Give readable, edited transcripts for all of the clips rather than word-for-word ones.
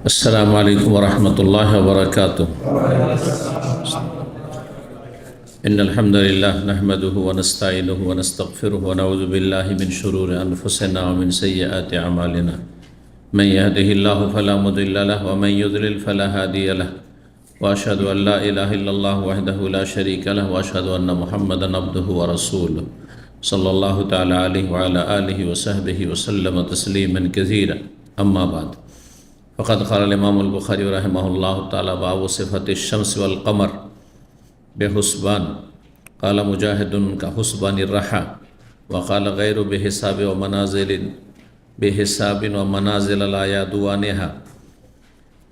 अस्सलामु अलैकुम वरहमतुल्लाहि वबरकातुह। इन्नल हम्दुलिल्लाह नहमदुहु व नस्तईनुहु व नस्तगफिरुहु व नऊज़ु बिल्लाहि मिन शुरूरि अनफुसिना व मिन सय्यिआति अमालिना। मन यहदिहिल्लाहु फला मुदिल्ल लहु व मन युद्लिल फला हादिय लहु व अशहदु अन ला इलाहा इल्लल्लाहु वहदहु ला शरीका लहु व अशहदु अन्न मुहम्मदन अब्दुहु व रसूलुहु सल्लल्लाहु तआला अलैहि व अला आलिहि व सहबिहि व सल्लम तस्लीमन कसीरा। अम्मा बाद फ़क़द क़ाल इमामुल बुख़ारी रहमहुल्लाहु तआला बाबु सिफ़तिश शम्स वल क़मर बेहुस्बान क़ाल मुजाहिदुन का हुस्बानिर रहा व क़ाल ग़ैरु बेहिसाबि व मनाज़िलिन बेहिसाबिन व मनाज़िल ला यादुआनिहा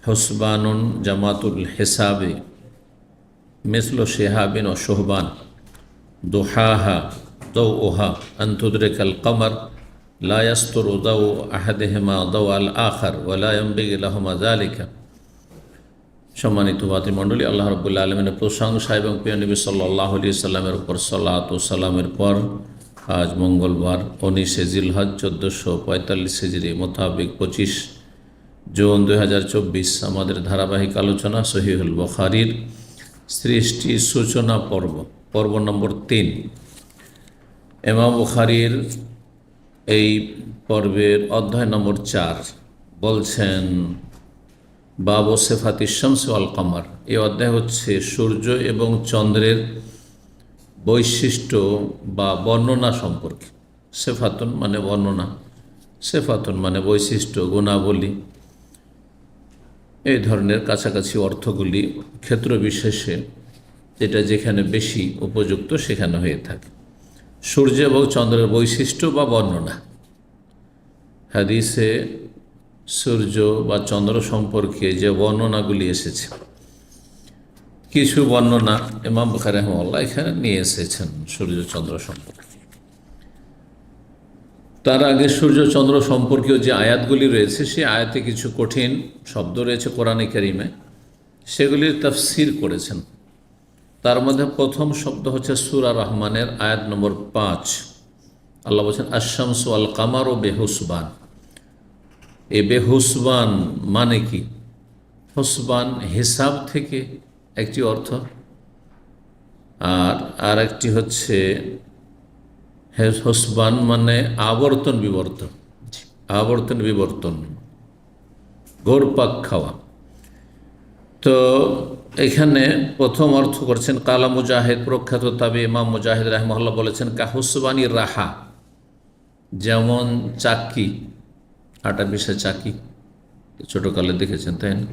हुस्बानुन जमातुल हिसाबि मिस्लु शिहाबिन व शुहबान दुहाहा दौउहा अन तुदरिकल क़मर ला यस्तुरु दौ अहदिहिमा दौ अल आखर वला यंबगि लहुमा ज़ालिका। সম্মানিত ভাতৃমণ্ডলী, আল্লাহ রাব্বুল আলামিনের প্রশংসা এবং প্রিয় নবী সাল্লাল্লাহু আলাইহি সাল্লামের উপর সালাত ও সালামের পর আজ মঙ্গলবার 19 জিলহজ 1445 হিজরি মোতাবেক 25 জুন 2024 আমাদের ধারাবাহিক আলোচনা সহিহুল বুখারীর সৃষ্টি সূচনা পর্ব নম্বর 3। ইমাম বুখারীর এই পর্বের অধ্যায় নম্বর 4 বলছেন বাবু সিফাতিশ শামস ওয়াল কমর। এই অধ্যায় হচ্ছে সূর্য এবং চন্দ্রের বৈশিষ্ট্য বা বর্ণনা সম্পর্কে। সিফাতুন মানে বর্ণনা, সিফাতুন মানে বৈশিষ্ট্য, গুণাবলী, এই ধরনের কাছাকাছি অর্থগুলি ক্ষেত্র বিশেষে যেটা যেখানে বেশি উপযুক্ত সেখানে হয়ে থাকে। সূর্য এবং চন্দ্রের বৈশিষ্ট্য বা বর্ণনা। হাদিসে সূর্য বা চন্দ্র সম্পর্কে যে বর্ণনাগুলি এসেছে, কিছু বর্ণনা ইমাম বুখারী রাহিমাহুল্লাহ এখানে নিয়ে এসেছেন সূর্য চন্দ্র সম্পর্কে। তার আগে সূর্য চন্দ্র সম্পর্কীয় যে আয়াতগুলি রয়েছে সেই আয়াতে কিছু কঠিন শব্দ রয়েছে কোরআনে কারিমে, সেগুলির তাফসীর করেছেন। তার মধ্যে প্রথম শব্দ হচ্ছে সূরা রহমানের আয়াত নম্বর 5। আল্লাহ বলছেন আশ-শামসু ওয়াল কামারু বিহুসবান। এই বেহুসবান মানে কি? হুসবান হিসাব থেকে একটি অর্থ, আর একটি হচ্ছে হুসবান মানে আবর্তন বিবর্তন, আবর্তন বিবর্তন, ঘুরপাক খাওয়া। তো এখানে প্রথম অর্থ করছেন কালা মুজাহিদ, প্রখ্যাত তাবি ইমাম মুজাহিদ রাহিমাহুল্লাহ বলেছেন কাহুসবানি রাহা, যেমন চাকি, আটা পিসা চাকি ছোটোকালে দেখেছেন তাই না,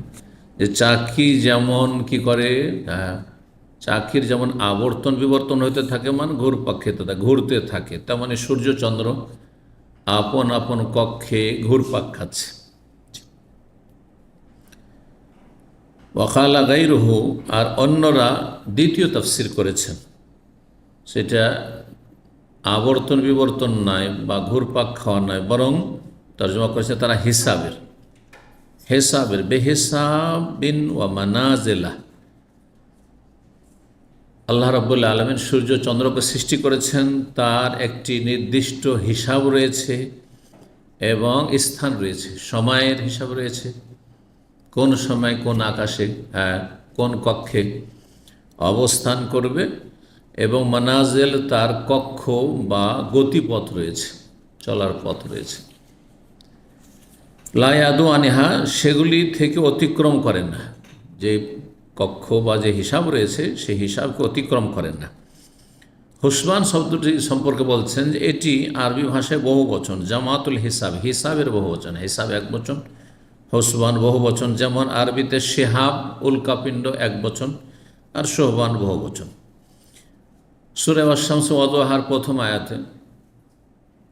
যে চাকি যেমন কি করে, চাকির যেমন আবর্তন বিবর্তন হইতে থাকে, মানে ঘুরপাক খেতে থাকে, ঘুরতে থাকে, তার মানে সূর্য চন্দ্র আপন আপন কক্ষে ঘুরপাক খাচ্ছে। ওয়াকালা গায়রুহু, আর অন্যরা দ্বিতীয় তাফসীর করেছেন, সেটা আবর্তন বিবর্তন নয় বা ঘুরপাক খাওয়া নয়, বরং তর্জমা করেছে তারা হিসাবের, হিসাবের বেহিসাবিন ওয়া মানাজিলা। আল্লাহ রাব্বুল আলামিন সূর্য চন্দ্রকে সৃষ্টি করেছেন, তার একটি নির্দিষ্ট হিসাব রয়েছে এবং স্থান রয়েছে, সময়ের হিসাব রয়েছে, কোন সময় কোন আকাশে কোন কক্ষে অবস্থান করবে, এবং মানাজিল তার কক্ষ বা গতিপথ রয়েছে, চলার পথ রয়েছে। লা ইয়াদুআনিহা, সেগুলি থেকে অতিক্রম করেন না, যে কক্ষ বা যে হিসাব রয়েছে সেই হিসাবকে অতিক্রম করেন না। হুসবান শব্দটি সম্পর্কে বলছেন যে এটি আরবি ভাষায় বহু বচন, জামাতুল হিসাব, হিসাবের বহু বচন, হিসাব এক বচন, হুসবান বহু বচন। যেমন আরবিতে শিহাব উল্কাপিণ্ড এক বচন, আর শুহবান বহু বচন। সূরা আশ-শামস ওয়া দুহার প্রথম আয়াতে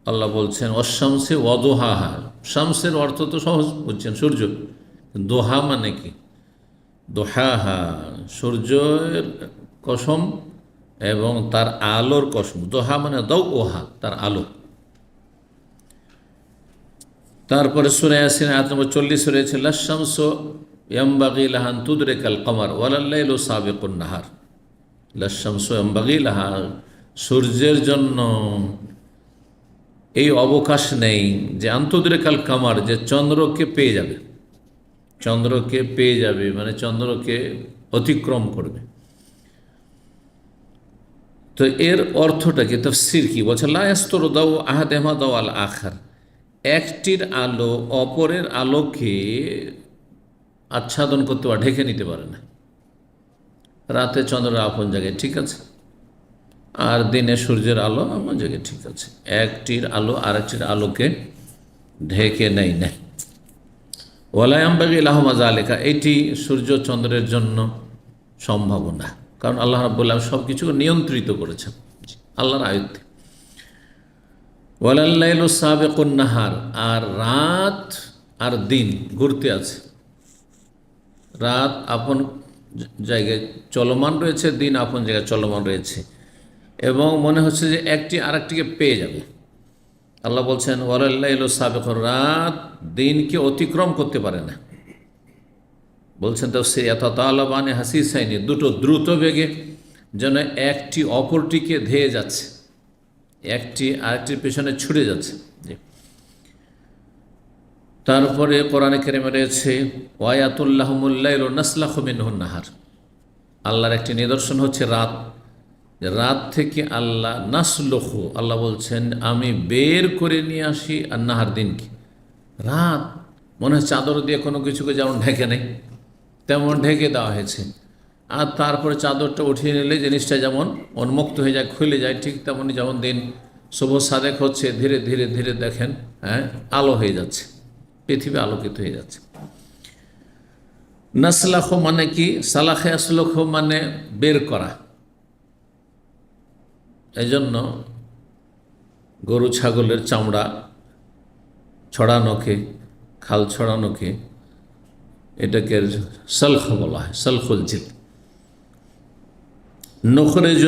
আল্লাহ বলছেন অশ-শামসি ওয়া দুহাহা। শামসের অর্থ তো সহজ বুঝছেন, সূর্য। দোহা মানে কি? দোহাহা, সূর্যের কসম এবং তার আলোর কসম। দোহা মানে দৌহা, তার আলো। তারপরে সূরা ইয়াসিন আয়াত নম্বর 40 রয়েছে লাশ-শামসু ইয়ামবাগি লাহা আন তুদরিকাল কমার ওয়ালাল লাইলু সাবিকুন নাহার। লাশ-শামসু ইয়ামবাগি লাহা, সূর্যের জন্য এই অবকাশ নেই যে আন তুদরিকাল কমার, যে চন্দ্রকে পেয়ে যাবে, চন্দ্রকে পেয়ে যাবে, মানে চন্দ্রকে অতিক্রম করবে। তো এর অর্থটা কি, তাফসীর কি বলছে? লা ইয়াসতুরু দাউ আহাদিহিমা দাউ আল আখার, একটির আলো অপরের আলোকে আচ্ছাদন করতে পারে, ঢেকে নিতে পারে না। রাতে চন্দ্রের আপন জায়গায় ঠিক আছে, আর দিনে সূর্যের আলো আপন জায়গায় ঠিক আছে। একটির আলো আরেকটির আলোকে ঢেকে নেয় না। ওয়ালা ইয়ানবাগি লাহুমা যালিকা, এটি সূর্য চন্দ্রের জন্য সম্ভব না, কারণ আল্লাহ রাব্বুল আলামিন সব কিছু নিয়ন্ত্রিত করেছেন আল্লাহর আয়ত্তে। ওয়ালাল লাইলু সাবিকুন নাহার, আর রাত আর দিন ঘুরতে আছে। রাত আপন জায়গায় চলমান রয়েছে, দিন আপন জায়গায় চলমান রয়েছে, এবং মনে হচ্ছে যে একটি আরেকটিকে পেয়ে যাবে। আল্লাহ বলছেন ওয়ালাল লাইলু সাবিকুন, রাত দিনকে অতিক্রম করতে পারে না। বলছেন তাফসীর ইয়াতাতালাবানি হাসিসাইনি, দুটো দ্রুত বেগে যেন একটি অপরটিকে ধেয়ে যাচ্ছে, একটি আরেকটির পেছনে ছুটে যাচ্ছে। তারপরে কোরআনে কারিমে রয়েছে ওয়ায়াতুল্লাহুমুল লাইলু নাসলাখু মিনহুন নাহার, আল্লাহর একটি নিদর্শন হচ্ছে রাত। রাত থেকে আল্লাহ নাসলুখু, আল্লাহ বলছেন আমি বের করে নিয়ে আসি আর নাহার দিনকে। রাত মনে হয় চাদর দিয়ে কোনো কিছুকে যেমন ঢেকে নেই তেমন ঢেকে দেওয়া হয়েছে, আর তারপরে চাদরটা উঠিয়ে নিলে জিনিসটা যেমন উন্মুক্ত হয়ে যায়, খুলে যায়, ঠিক তেমনই যেমন দিন শুভ সাদেক হচ্ছে, ধীরে ধীরে ধীরে দেখেন আলো হয়ে যাচ্ছে, পৃথিবী আলোকিত হয়ে যাচ্ছে। নাসলাখ মানে কি, সালাখে আসলখ মানে বের করা। এই জন্য গরু ছাগলের চামড়া ছড়ানোকে, খাল ছড়ানোকে এটাকে সলখ বলা হয়, সলখুল জিল। নখরেজ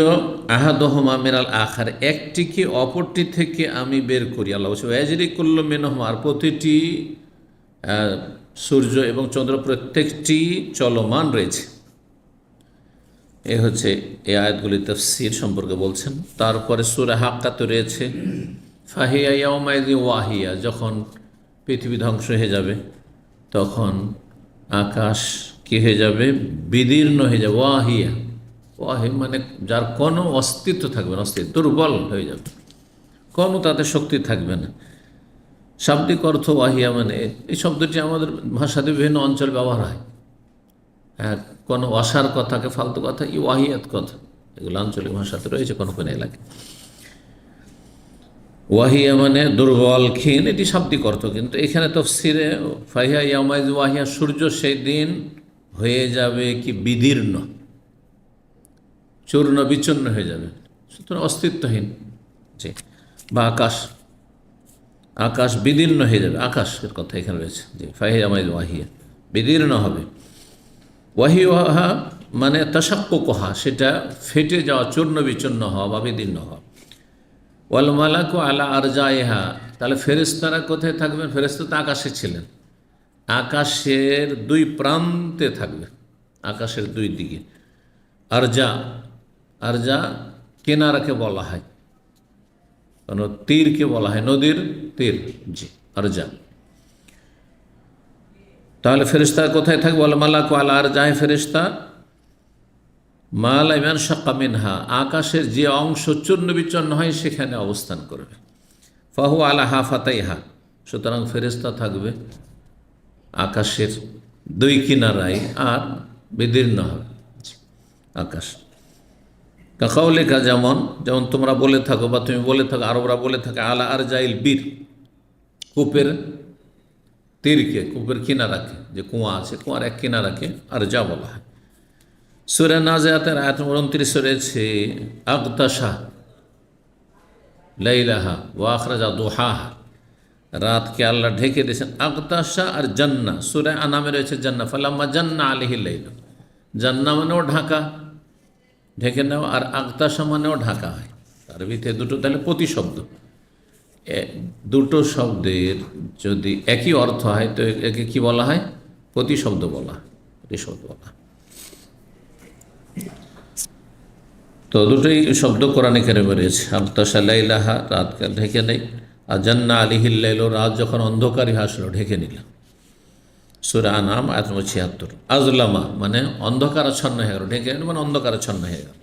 আহাদহমা মিনাল আখার, একটিকে অপরটি থেকে আমি বের করি। আল্লাহ বলছে ওয়াজরি কুল্লু মিনহুমা, আর প্রতিটি সূর্য এবং চন্দ্র প্রত্যেকটি চলমান রয়েছে। এ হচ্ছে এই আয়াতগুলি তাফসীর সম্পর্কে বলছেন। তারপরে সূরা হাক্কাতে রয়েছে ফাহিয়া ইয়াউমাইযি ওয়াহিয়া, যখন পৃথিবী ধ্বংস হয়ে যাবে তখন আকাশ কি হয়ে যাবে, বিদীর্ণ হয়ে যাবে। ওয়াহিয়া, ওয়াহি মানে যার কোনো অস্তিত্ব থাকবে না, অস্তিত্ব দুর্বল হয়ে যাবে, কোনো তাতে শক্তি থাকবে না। শাব্দিক অর্থ ওয়াহিয়া মানে, এই শব্দটি আমাদের ভাষাতে বিভিন্ন অঞ্চল ব্যবহার হয়। হ্যাঁ, কোনো অসার কথাকে, ফালতু কথা, ওয়াহিয়াত কথা, এগুলো আঞ্চলিক ভাষাতে রয়েছে কোনো কোনো এলাকায়। ওয়াহিয়া মানে দুর্বল, ক্ষীণ, এটি শাব্দিক অর্থ। কিন্তু এখানে তাফসীরে ফাহিয়া ইয়াউমাইজ ওয়াহিয়া, সূর্য সেই দিন হয়ে যাবে কি বিদীর্ণ, চূর্ণ বিচূর্ণ হয়ে যাবে, সুতরাং অস্তিত্বহীন। জি, বা আকাশ, আকাশ বিদীর্ণ হয়ে যাবে, আকাশের কথা এখানে রয়েছে। জি, ফাহিয়া ইয়াউমাইজ ওয়াহিয়া, বিদীর্ণ হবে। ওয়াহিওয়াহা মানে তাশাক্কুকুহা, সেটা ফেটে যাওয়া, চূর্ণ বিচূর্ণ হওয়া বা বিদীর্ণ হওয়া। ওয়াল মালাকু আলা আরজাইহা, তাহলে ফেরেশতারা কোথায় থাকবেন? ফেরেশতা তো আকাশে ছিলেন, আকাশের দুই প্রান্তে থাকবে, আকাশের দুই দিকে। আরজা, আরজা কিনারাকে বলা হয়, কোনো তীরকে বলা হয়, নদীর তীর। জি, আরজা। তাহলে ফেরেশতা কোথায় থাকবে? ওয়াল মালাকু আলা আরজাই, ফেরেশতা মালা ইমান শাক্কা মিনহা, আকাশের যে অংশ চূর্ণ বিচূর্ণ হয় সেখানে অবস্থান করবে। ফাহু আলা হাফাতাইহা, সুতরাং ফেরেশতা থাকবে আকাশের দুই কিনারায় আর বিদীর্ণ হবে আকাশ। কাকাউলিকা, যেমন যেমন তোমরা বলে থাকো বা তুমি বলে থাকো, আরবরা বলে থাকে আলা আরজাইল বীর, কূপের তীরকে, কূপের কিনারাকে, যে কুয়া আছে কুয়ার এক কিনারাকে আরজা বলা হয়। সূরা নাজিআতের আয়াত নম্বর 29 রয়েছে আগতাশা লাইলাহা ওয়া আখরাজা দুহাহা, রাতকে আল্লাহ ঢেকে দিয়েছেন। আগতাশা আর জান্না, সূরা আনামে রয়েছে জান্না, ফালাম্মা জান্না আলাইহিল লাইল, জান্না মানেও ঢাকা, ঢেকে নেওয়া, আর আগতাশা মানেও ঢাকা হয়। তার ভিতরে দুটো তাহলে প্রতিশব্দ, দুটো শব্দের যদি একই অর্থ হয় তো একে কি বলা হয়? প্রতিশব্দ বলা, প্রতিশব্দ বলা। তো দুটোই শব্দ কোরআনে কারিমে রয়েছে। আগতাশা লাইলাহা, রাতকে ঢেকে নেই, আর জান্না আলাইহিল লাইল, রাত যখন অন্ধকারই আসলো ঢেকে নিল। সূরা আনাম আয়াত নম্বর ৭৬। আজলামা মানে অন্ধকারাচ্ছন্ন হয়ে গেল, ঢেকে মানে অন্ধকারাচ্ছন্ন হয়ে গেল।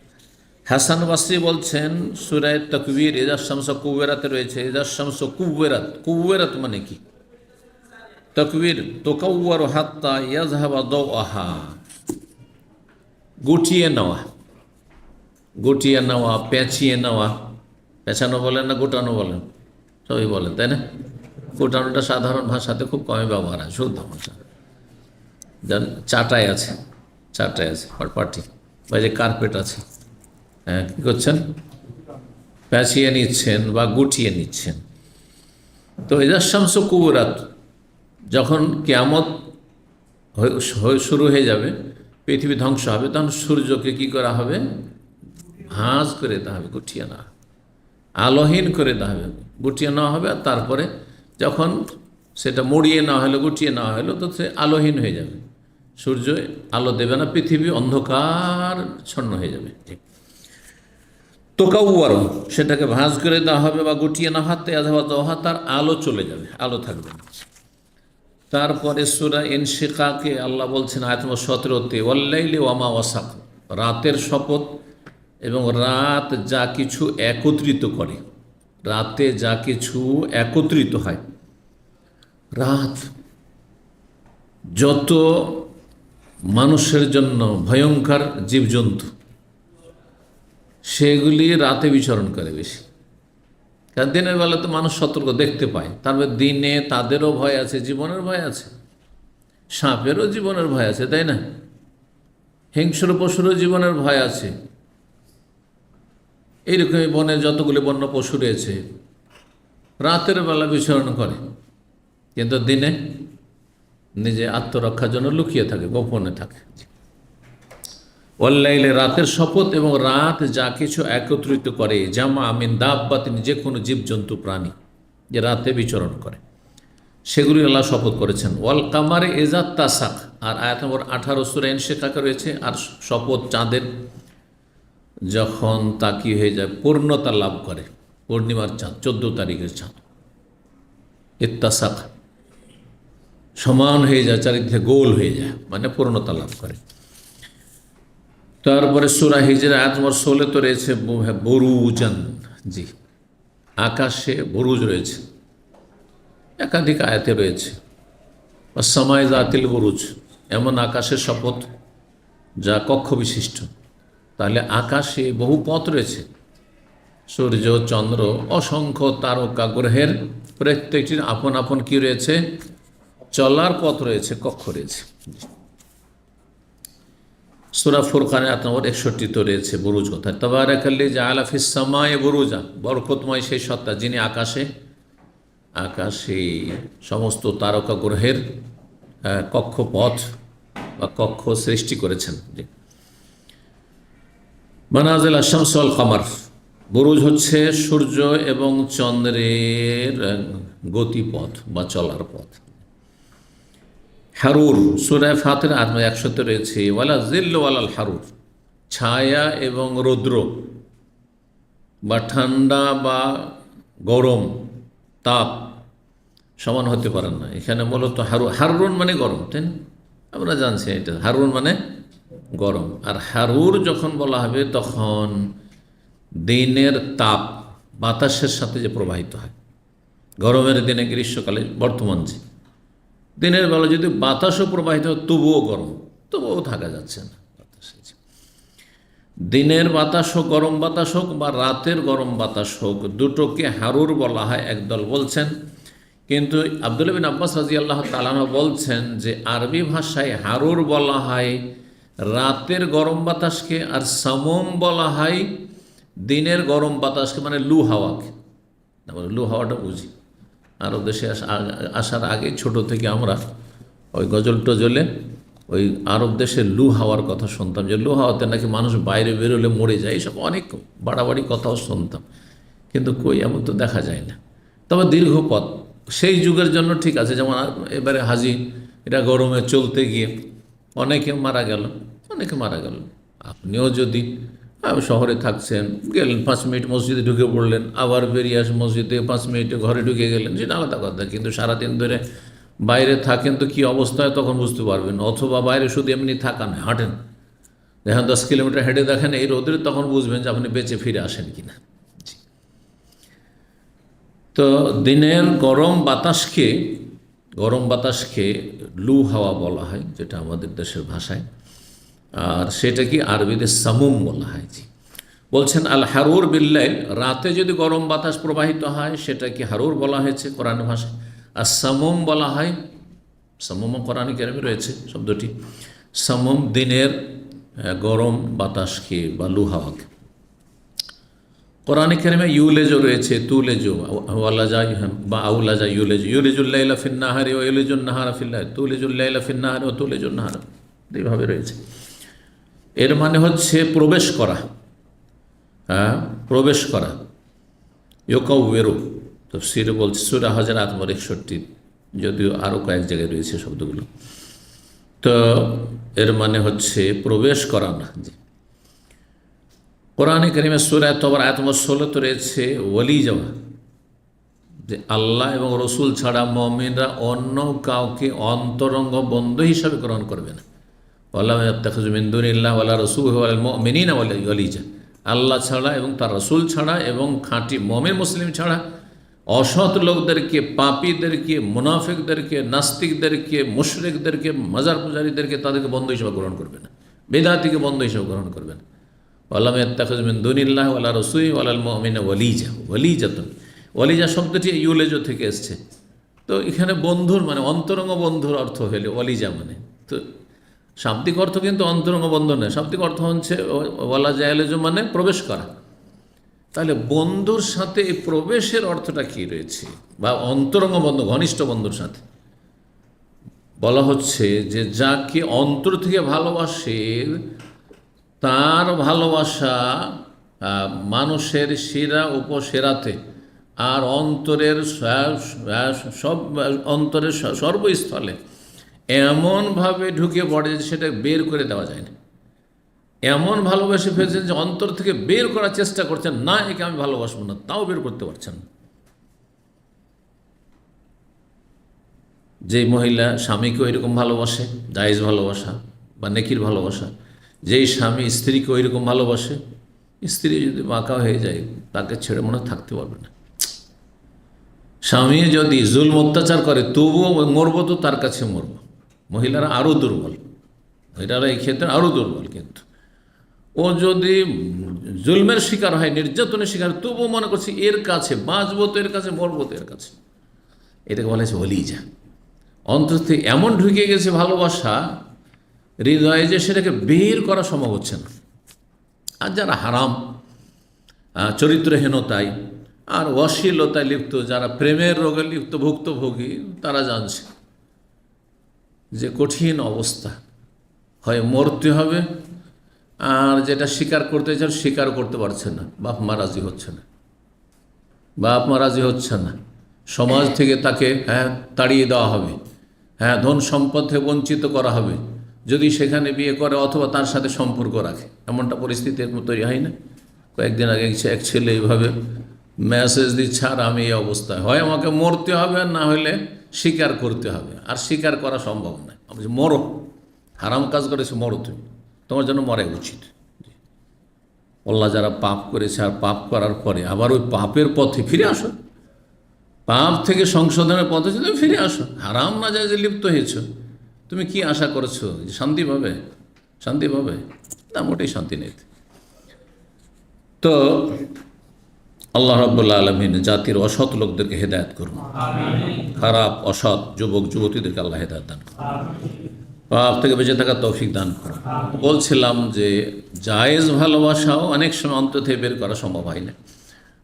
হাসান বাসরি বলছেন সূরা তাকবীর ইযা শামসু কুওয়িরাতে রয়েছে ইযা শামসু কুওয়িরাত, কুওয়িরাত মানে কি? তাকবীর তুকাওয়ারু হাত্তা ইয়াযহাবা দাওআহা, গুটিয়ে নেওয়া, গুটিয়ে নেওয়া, পেঁচিয়ে নেওয়া। পেঁচানো বলেন না গোটানো বলেন? সবই বলেন, তাই না? গোটানোটা সাধারণ ভাষাতে খুব কমই ব্যবহার হয়, শুদ্ধ ভাষা। যেন চাটাই আছে, চাটাই আছে, পাটি বা যে কার্পেট আছে, হ্যাঁ, কী করছেন? পেঁচিয়ে নিচ্ছেন বা গুটিয়ে নিচ্ছেন। তো ইযা শামসু কুওয়িরাত, যখন কিয়ামত শুরু হয়ে যাবে, পৃথিবী ধ্বংস হবে, তখন সূর্যকে কি করা হবে? ভাঁজ করে দেওয়া হবে, গুটিয়ে না, আলোহীন করে দেওয়া হবে, গুটিয়ে নেওয়া হবে। আর তারপরে যখন সেটা মুড়িয়ে নেওয়া হলো, গুটিয়ে নেওয়া হলো, তো সে আলোহীন হয়ে যাবে, সূর্য আলো দেবে না, পৃথিবী অন্ধকার ছন্ন হয়ে যাবে। ঠিক তোকাউয়ার, সেটাকে ভাঁজ করে দেওয়া হবে বা গুটিয়ে না হাতে আধা, তার আলো চলে যাবে, আলো থাকবে না। তারপরে সূরা ইনশিকাকে আল্লাহ বলছেন আয়াত নম্বর ১৭তে ওয়াল্লাইলি ওয়ামা ওয়াসাক, রাতের শপথ এবং রাত যা কিছু একত্রিত করে, রাতে যা কিছু একত্রিত হয়। রাত যত মানুষের জন্য ভয়ঙ্কর জীবজন্তু, সেগুলি রাতে বিচরণ করে বেশি। কারণ দিনের বেলা তো মানুষ সতর্ক দেখতে পায়, তারপর দিনে তাদেরও ভয় আছে, জীবনের ভয় আছে, সাপেরও জীবনের ভয় আছে, তাই না? হিংস্র পশুরও জীবনের ভয় আছে। এইরকমই বনে যতগুলি বন্য পশু রয়েছে রাতের বেলা বিচরণ করে, কিন্তু দিনে নিজে আত্মরক্ষার জন্য লুকিয়ে থাকে, গোপনে থাকে। ওয়াল্লাইলে, রাতের শপথ এবং রাত যা কিছু একত্রিত করে, জামা মিন দাব্বাতিন, যে কোনো জীবজন্তু প্রাণী যে রাতে বিচরণ করে, সেগুলি আল্লাহ শপথ করেছেন। ওয়াল কামারে ইযা তাসাক, আর আয়াত নম্বর 18 সূরা ইনশিকাকে রয়েছে। আর শপথ চাঁদের, যখন তা কি হয়ে যায়? পূর্ণতা লাভ করে। পূর্ণিমার চাঁদ, 14 তারিখের চাঁদ, ইত্তাসাক, সমান হয়ে যায়, চারিদিকে গোল হয়ে যায়, মানে পূর্ণতা লাভ করে। তারপরে সূরা হিজর আয়াত নম্বর 16 তো রয়েছে বুরুজান, জি, আকাশে বুরুজ রয়েছে, একাধিক আয়াতে রয়েছে। আসসামায়ে যাতিল বুরুজ, এমন আকাশের শপথ যা কক্ষ বিশিষ্ট। তাহলে আকাশে বহু পথ রয়েছে, সূর্য, চন্দ্র, অসংখ্য তারকা গ্রহের প্রত্যেকটির আপন আপন কি রয়েছে? চলার পথ রয়েছে, কক্ষ রয়েছে। সূরা ফুরকানের আয়াত নম্বর 61 তো রয়েছে বুরুজ কথা। তাবারাকাল্লাযী জাআলা ফিস সামায়ে বুরুজা, বরকতময় সেই সত্তা যিনি আকাশে সমস্ত তারকা গ্রহের কক্ষপথ বা কক্ষ সৃষ্টি করেছেন। মানাজিল আশ-শামস ওয়াল কমার, বুরুজ হচ্ছে সূর্য এবং চন্দ্রের গতিপথ বা চলার পথ। হারুর, সূরা ফাতির আয়াত 100 রয়েছে ওয়ালা জিল্লু ওয়ালাল হারুর, ছায়া এবং রৌদ্র বা ঠান্ডা বা গরম, তাপ সমান হতে পারে না। এখানে মূলত হারুন মানে গরম, তাই না? আমরা জানছি এটা, হারুন মানে গরম। আর হারুর যখন বলা হবে তখন দিনের তাপ বাতাসের সাথে যে প্রবাহিত হয়, গরমের দিনে, গ্রীষ্মকালে, বর্তমান যে দিনের বেলা যদি বাতাসও প্রবাহিত হয় তবুও গরম, তবুও থাকা যাচ্ছে না। দিনের বাতাস হোক, গরম বাতাস হোক, বা রাতের গরম বাতাস হোক, দুটোকে হারুর বলা হয়, একদল বলছেন। কিন্তু আব্দুল্লাহ বিন আব্বাস রাদিয়াল্লাহু তাআলা আনহু বলছেন যে আরবি ভাষায় হারুর বলা হয় রাতের গরম বাতাসকে, আর সামুম বলা হয় দিনের গরম বাতাসকে, মানে লু হাওয়াকে। লু হাওয়াটা বুঝি, আরব দেশে আসার আগে ছোট থেকে আমরা ওই গজল টজলে ওই আরব দেশের লু হাওয়ার কথা শুনতাম, যে লু হাওয়াতে নাকি মানুষ বাইরে বেরোলে মরে যায়, এসব অনেক বাড়াবাড়ি কথাও শুনতাম, কিন্তু কই এমন তো দেখা যায় না। তবে দীর্ঘ পথ সেই যুগের জন্য ঠিক আছে। যেমন এবারে হাজি, এটা গরমে চলতে গিয়ে অনেকে মারা গেল, আপনিও যদি শহরে থাকছেন, গেলেন 5 মিনিট মসজিদে ঢুকে পড়লেন, আবার বেরিয়ে আসে মসজিদে 5 মিনিটে ঘরে ঢুকে গেলেন, সেটা আলাদা কথা। কিন্তু সারাদিন ধরে বাইরে থাকেন তো কী অবস্থা হয় তখন বুঝতে পারবেন, অথবা বাইরে শুধু এমনি থাকা নয়, হাঁটেন, দেখেন 10 কিলোমিটার হেঁটে দেখেন এই রোদের, তখন বুঝবেন যে আপনি বেঁচে ফিরে আসেন কিনা। তো দিনের গরম বাতাসকে লু হাওয়া বলা হয়, যেটা আমাদের দেশের ভাষায়, আর সেটা কি আরবিতে সামুম বলা হয়। জি, বলছেন আল হারুর বিল্লাইল, রাতে যদি গরম বাতাস প্রবাহিত হয় সেটা কি হারুর বলা হয়েছে কোরআন ভাষায়। আর সামুম বলা হয়, সামুম কোরআনে কারিমে রয়েছে শব্দটি। সামুম দিনের গরম বাতাসকে বা লু হাওয়াকে। কোরআনে কারিমে ইউলেজও রয়েছে, তুলেজও, ওয়ালাজা বা আউলাজা ইউলেজ, ইউলেজুল্লাইলা ফিন্নাহারি ও ইউলেজুন নাহারা ফিল্লাহ, তুলেজুল্লাইলা ফিন্নাহারি ও তুলেজুন নাহারা, এইভাবে রয়েছে। এর মানে হচ্ছে প্রবেশ করা, প্রবেশ করা। ইউকাউয়েরু তাফসীরে বলছে সূরা হুজুরাত 61, যদিও আরও কয়েক জায়গায় রয়েছে শব্দগুলো। তো এর মানে হচ্ছে প্রবেশ করা না। জি, কোরআনে কারিমে সূরা তওবার আয়াত নম্বর 16 তো রয়েছে ওয়ালি যাওয়া, যে আল্লাহ এবং রসুল ছাড়া মুমিনরা অন্য কাউকে অন্তরঙ্গ বন্ধু হিসাবে গ্রহণ করবে না। ওয়ালা ইয়াত্তাখিযু মিন দুনিল্লাহি ওয়ালা রাসূলিহি ওয়াল মুমিনিনা ওয়ালিজা, আল্লাহ ছাড়া এবং তার রসুল ছাড়া এবং খাঁটি মুমিন মুসলিম ছাড়া অসৎ লোকদেরকে, পাপীদেরকে, মুনাফিকদেরকে, নাস্তিকদেরকে, মুশরিকদেরকে, মাজার পূজারীদেরকে তাদেরকে বন্ধু হিসেবে গ্রহণ করবে না, বেদাতিকে বন্ধু হিসেবে গ্রহণ করবে না। ওয়ালা ইয়াত্তাখিযু মিন দুনিল্লাহি ওয়ালা রাসূলিহি ওয়াল মুমিনিনা ওয়ালিজা, ওয়ালিজাতুন, ওয়ালিজা শব্দটি ইউলেজো থেকে এসছে। তো এখানে বন্ধুর মানে অন্তরঙ্গ বন্ধুর অর্থ হলে ওয়ালিজা মানে, তো শাব্দিক অর্থ কিন্তু অন্তরঙ্গ বন্ধু নয়, শাব্দিক অর্থ হচ্ছে ওয়ালা জায়ালেজো মানে প্রবেশ করা। তাহলে বন্ধুর সাথে এই প্রবেশের অর্থটা কী রয়েছে, বা অন্তরঙ্গ বন্ধু ঘনিষ্ঠ বন্ধুর সাথে বলা হচ্ছে যে যাকে অন্তর থেকে ভালোবাসে তার ভালোবাসা মানুষের শিরা উপশেরাতে আর অন্তরের অন্তরের সর্বস্থলে এমনভাবে ঢুকে পড়ে যে সেটা বের করে দেওয়া যায় না। এমন ভালোবেসে ফেলছেন যে অন্তর থেকে বের করার চেষ্টা করছেন, না একে আমি ভালোবাসবো না, তাও বের করতে পারছেন না। যেই মহিলা স্বামীকে ওইরকম ভালোবাসে, জায়েজ ভালোবাসা বা নেকির ভালোবাসা, যেই স্বামী স্ত্রীকে ওইরকম ভালোবাসে, স্ত্রী যদি বাঁকা হয়ে যায় তাকে ছেড়ে মনে থাকতে পারবে না। স্বামী যদি জুলম অত্যাচার করে তবুও মরবো তো তার কাছে মরবো। মহিলারা আরও দুর্বল, মহিলারা এই ক্ষেত্রে আরও দুর্বল। কিন্তু ও যদি জুলমের শিকার হয়, নির্যাতনের শিকার, তবুও মনে করছে এর কাছে বাঁচবো তো এর কাছে, মরবো তো এর কাছে। এটাকে বলা হয়েছে ওলিজা। অন্তর থেকে এমন ঢুকে গেছে ভালোবাসা হৃদয়ে যে সেটাকে বের করা সম্ভব হচ্ছে না। আর যারা হারাম চরিত্রহীনতায় আর অশ্লীলতায় লিপ্ত, যারা প্রেমের রোগে লিপ্ত ভুক্তভোগী, তারা জানছে যে কঠিন অবস্থা, হয় মরতে হবে, আর যেটা স্বীকার করতে চান স্বীকার করতে পারছে না, বাপ মা রাজি হচ্ছে না, বাপ মা রাজি হচ্ছে না, সমাজ থেকে তাকে তাড়িয়ে দেওয়া হবে, ধন সম্পদ থেকে বঞ্চিত করা হবে যদি সেখানে বিয়ে করে অথবা তার সাথে সম্পর্ক রাখে। এমনটা পরিস্থিতি তৈরি হয় না? কয়েকদিন আগে এক ছেলে এইভাবে মেসেজ দিচ্ছে, আর আমি এই অবস্থায়, হয় আমাকে মরতে হবে আর না হলে স্বীকার করতে হবে, আর স্বীকার করা সম্ভব নয়। আমি বলছি মরো, হারাম কাজ করেছে, মরো, তুমি, তোমার জন্য মরাই উচিত। আল্লাহ যারা পাপ করেছে আর পাপ করার পরে আবার ওই পাপের পথে ফিরে আসো, পাপ থেকে সংশোধনের পথে তুমি ফিরে আসো, হারাম না যায় যে লিপ্ত হয়েছ, তুমি কি আশা করেছো যে শান্তি পাবে? শান্তি পাবে না, মোটেই শান্তি নেই। তো আল্লাহ রাব্বুল আলামিন জাতির অসৎ লোকদেরকে হেদায়েত করুন, খারাপ অসৎ যুবক যুবতীদেরকে আল্লাহ হেদায়েত দান করুন, পাপ থেকে বেঁচে থাকার তৌফিক দান করুন। বলছিলাম যে জায়েজ ভালোবাসাও অনেক সময় অন্তর থেকে বের করা সম্ভব হয় না,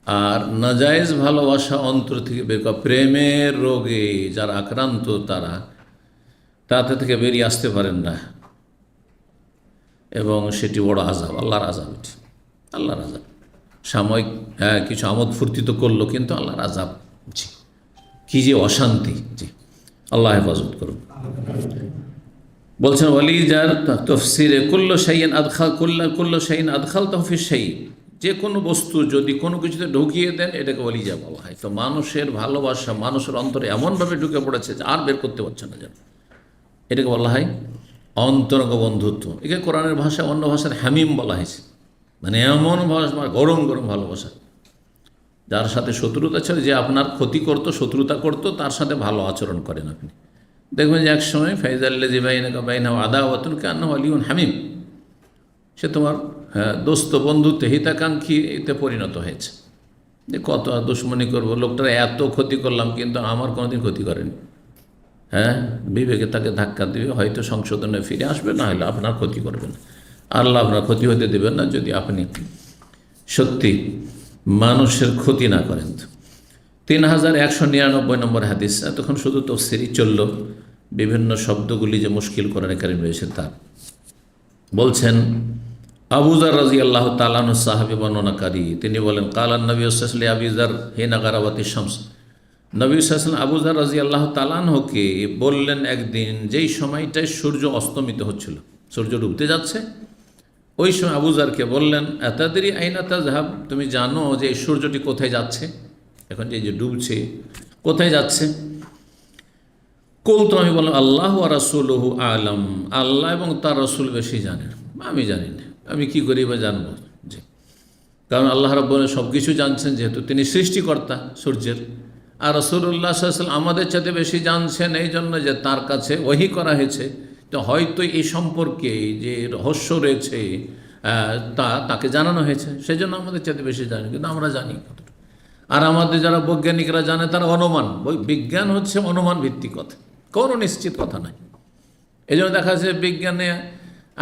আর নাজায়েজ ভালোবাসা অন্তর থেকে বের করা, প্রেমের রোগে যারা আক্রান্ত তারা তাতে থেকে বেরিয়ে আসতে পারেন না, এবং সেটি বড় আযাব, আল্লাহর আযাব। এটি আল্লাহর আযাব। সাময়িক কিছু আমোদ ফুর্তি তো করলো, কিন্তু আল্লাহর আযাব। জি, কী যে অশান্তি। জি, আল্লাহ হেফাজত করুন। বলছেন ওয়ালি যার তফসিরে কুল্লু শাইইন আদখাল কুল্লু শাইইন আদখালতাহু ফি শাই, যে কোনো বস্তু যদি কোনো কিছুতে ঢুকিয়ে দেন এটাকে ওলিজা বলা হয়। তো মানুষের ভালোবাসা মানুষের অন্তরে এমনভাবে ঢুকে পড়েছে যে আর বের করতে পারছে না যেন, এটাকে বলা হয় অন্তরঙ্গ বন্ধুত্ব। একে কোরআনের ভাষা অন্য ভাষার হামিম বলা হয়েছে, মানে এমন ভাষা, গরম গরম ভালোবাসা। যার সাথে শত্রুতা ছিল, যে আপনার ক্ষতি করতো, শত্রুতা করতো, তার সাথে ভালো আচরণ করেন আপনি, দেখবেন যে এক সময় ফাইজাল্লাজি বাইনাকা বাইনাহু আদাওয়াতুন কান্নাহু ওয়ালিয়্যুন হামিম, সে তোমার দোস্ত বন্ধুত্বে হিতাকাঙ্ক্ষী এতে পরিণত হয়েছে। যে কত দুশ্মনী করবো, লোকটার এত ক্ষতি করলাম কিন্তু আমার কোনোদিন ক্ষতি করেনি। বিবেকে তাকে ধাক্কা দিবে, হয়তো সংশোধনে ফিরে আসবে, না হলে আপনার ক্ষতি করবে না। আল্লাহ আপনার ক্ষতি হতে দেবেন না যদি আপনি সত্যি মানুষের ক্ষতি না করেন। 3199 নম্বর হাদিস। তখন শুধু তাফসীরই চলল, বিভিন্ন শব্দগুলি যে মুশকিল কোরআনে কারীম রয়েছে তা বলছেন। আবু যার রাদিয়াল্লাহু তাআলা আনহু সাহাবী বর্ণনাকারী, তিনি বলেন কালান নবী সাল্লাল্লাহু আলাইহি ওয়াসাল্লাম আবু যার হিনা গারাবাতিশ শামস, নবী সাল্লাল্লাহু আলাইহি ওয়াসাল্লাম আবু যার রাদিয়াল্লাহু তাআলা আনহুকে বললেন একদিন, যেই সময়টায় সূর্য অস্তমিত হচ্ছিল, সূর্য ডুবতে যাচ্ছে, ওই সময় আবু যারকে বললেন আতাদরি আইনা তাযহাব, তুমি জানো যে এই সূর্যটি কোথায় যাচ্ছে, এখন যে ডুবছে কোথায় যাচ্ছে? কুলতু, আমি বললাম আল্লাহু ওয়া রাসূলুহু আ'লাম, আল্লাহ এবং তার রাসূল বেশি জানেন, আমি জানি না, আমি কি করি বা জানবো? যে কারণ আল্লাহ রাব্বুল আলামিন সব কিছু জানছেন, যেহেতু তিনি সৃষ্টিকর্তা সূর্যের, আর রাসূলুল্লাহ সাল্লাল্লাহু আলাইহি ওয়াসাল্লাম আমাদের চাইতে বেশি জানছেন, এই জন্য যে তার কাছে ওহী করা হয়েছে। তো হয়তো এই সম্পর্কে যে রহস্য রয়েছে তাকে জানানো হয়েছে, সেই জন্য আমাদের চাইতে বেশি জানি, কিন্তু আমরা জানি কতটা। আর আমাদের যারা বৈজ্ঞানিকরা জানে তারা অনুমান, বিজ্ঞান হচ্ছে অনুমান ভিত্তিক কথা, কোনো নিশ্চিত কথা নাই। এই জন্য দেখা যাচ্ছে বিজ্ঞানে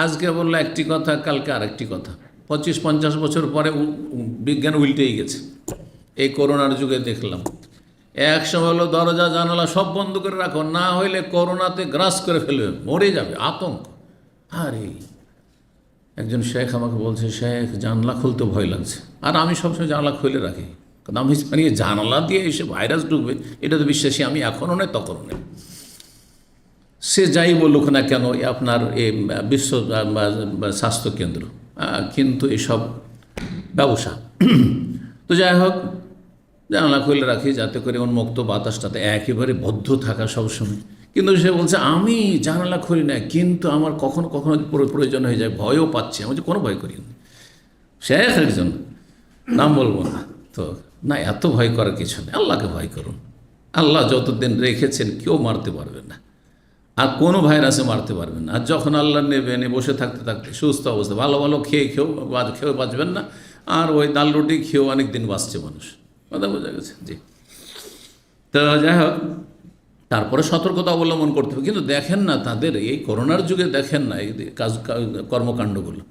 আজকে বললো একটি কথা, কালকে আরেকটি কথা, 25-50 বছর পরে বিজ্ঞান উল্টেই গেছে। এই করোনার যুগে দেখলাম, এক সময় হলো দরজা জানালা সব বন্ধ করে রাখো, না হইলে করোনাতে গ্রাস করে ফেলবে, মরে যাবে, আতঙ্ক। আরে একজন শেখ আমাকে বলছে, শেখ জানলা খুলতে ভয় লাগছে। আর আমি সবসময় জানলা খুলে রাখি, কারণ আমি জানি জানলা দিয়ে এসে ভাইরাস ঢুকবে, এটা তো বিশ্বাসী আমি এখনও নেই তখনও নেই। সে যাই বলুক না কেন আপনার এই বিশ্ব স্বাস্থ্য কেন্দ্র, কিন্তু এসব ব্যবসা। তো যাই হোক, জানলা খুলে রাখি যাতে করে উন্মুক্ত বাতাসটাতে একেবারে বদ্ধ থাকা সবসময়। কিন্তু সে বলছে আমি জানালা খুলি না, কিন্তু আমার কখনো কখনো প্রয়োজন হয়ে যায়, ভয়ও পাচ্ছি। আমি যে কোনো ভয় করি না। শেখ একজন, নাম বলবো না, তো না এত ভয় করার কিছু নেই, আল্লাহকে ভয় করুন। আল্লাহ যতদিন রেখেছেন কেউ মারতে পারবে না, আর কোনো ভাইরাসে মারতে পারবেন না। আর যখন আল্লাহ নেবেন, বসে থাকতে থাকতে সুস্থ অবস্থা, ভালো ভালো খেয়েও বাঁচবেন না, আর ওই ডাল রুটি খেয়েও অনেক দিন বাঁচছে মানুষ, কথা বোঝা গেছে। জি, তো যাই হোক, তারপরে সতর্কতা অবলম্বন করতে হবে। কিন্তু দেখেন না তাদের এই করোনার যুগে, দেখেন না এই কর্মকাণ্ডগুলো,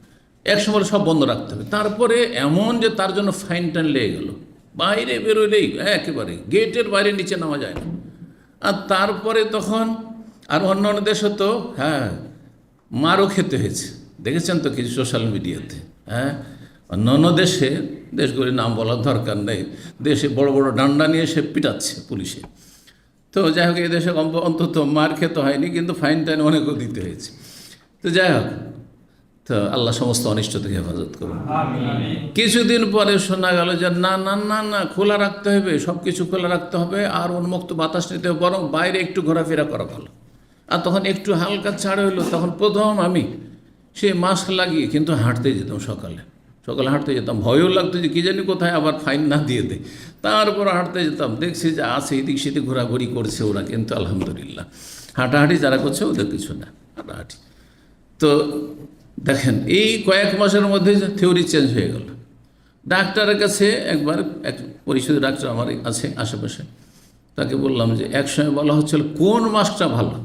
এক সময় সব বন্ধ রাখতে হবে। তারপরে এমন যে তার জন্য ফাইন টাইন লেগে গেল, বাইরে বেরোলেই একেবারে গেটের বাইরে নিচে নামা যায় না। আর তারপরে তখন আর অন্য অন্য দেশে তো মারও খেতে হয়েছে, দেখেছেন তো কিছু সোশ্যাল মিডিয়াতে। অন্য দেশগুলির নাম বলার দরকার নেই, দেশে বড় বড় ডান্ডা নিয়ে সে পিটাচ্ছে পুলিশে। তো যাই হোক, এই দেশে অন্তত মার খেতে হয়নি, কিন্তু ফাইন টাইন অনেকও দিতে হয়েছে। তো যাই হোক, তো আল্লাহ সমস্ত অনিষ্ট থেকে হেফাজত করুন। কিছুদিন পরে শোনা গেল যে না না না না, খোলা রাখতে হবে, সব কিছু খোলা রাখতে হবে, আর উন্মুক্ত বাতাস নিতে হবে, বরং বাইরে একটু ঘোরাফেরা করা ভালো। আর তখন একটু হালকা ছাড় হইলো, তখন প্রথম আমি সে মাস্ক লাগিয়ে কিন্তু হাঁটতে যেতাম, সকালে হাঁটতে যেতাম, ভয়ও লাগতো যে কী জানি কোথায় আবার ফাইন না দিয়ে দেয়। তারপর হাঁটতে যেতাম, দেখছি যে আছে এদিক সেদিক ঘোরাঘুরি করছে ওরা, কিন্তু আলহামদুলিল্লাহ হাঁটাহাঁটি যারা করছে ওদের কিছু না, হাঁটাহাঁটি। তো দেখেন এই কয়েক মাসের মধ্যে থিওরি চেঞ্জ হয়ে গেল। ডাক্তারের কাছে একবার, এক পরিচিত ডাক্তার আমার আছে আশেপাশে, তাকে বললাম যে এক সময় বলা হচ্ছিল কোন মাস্কটা ভালো,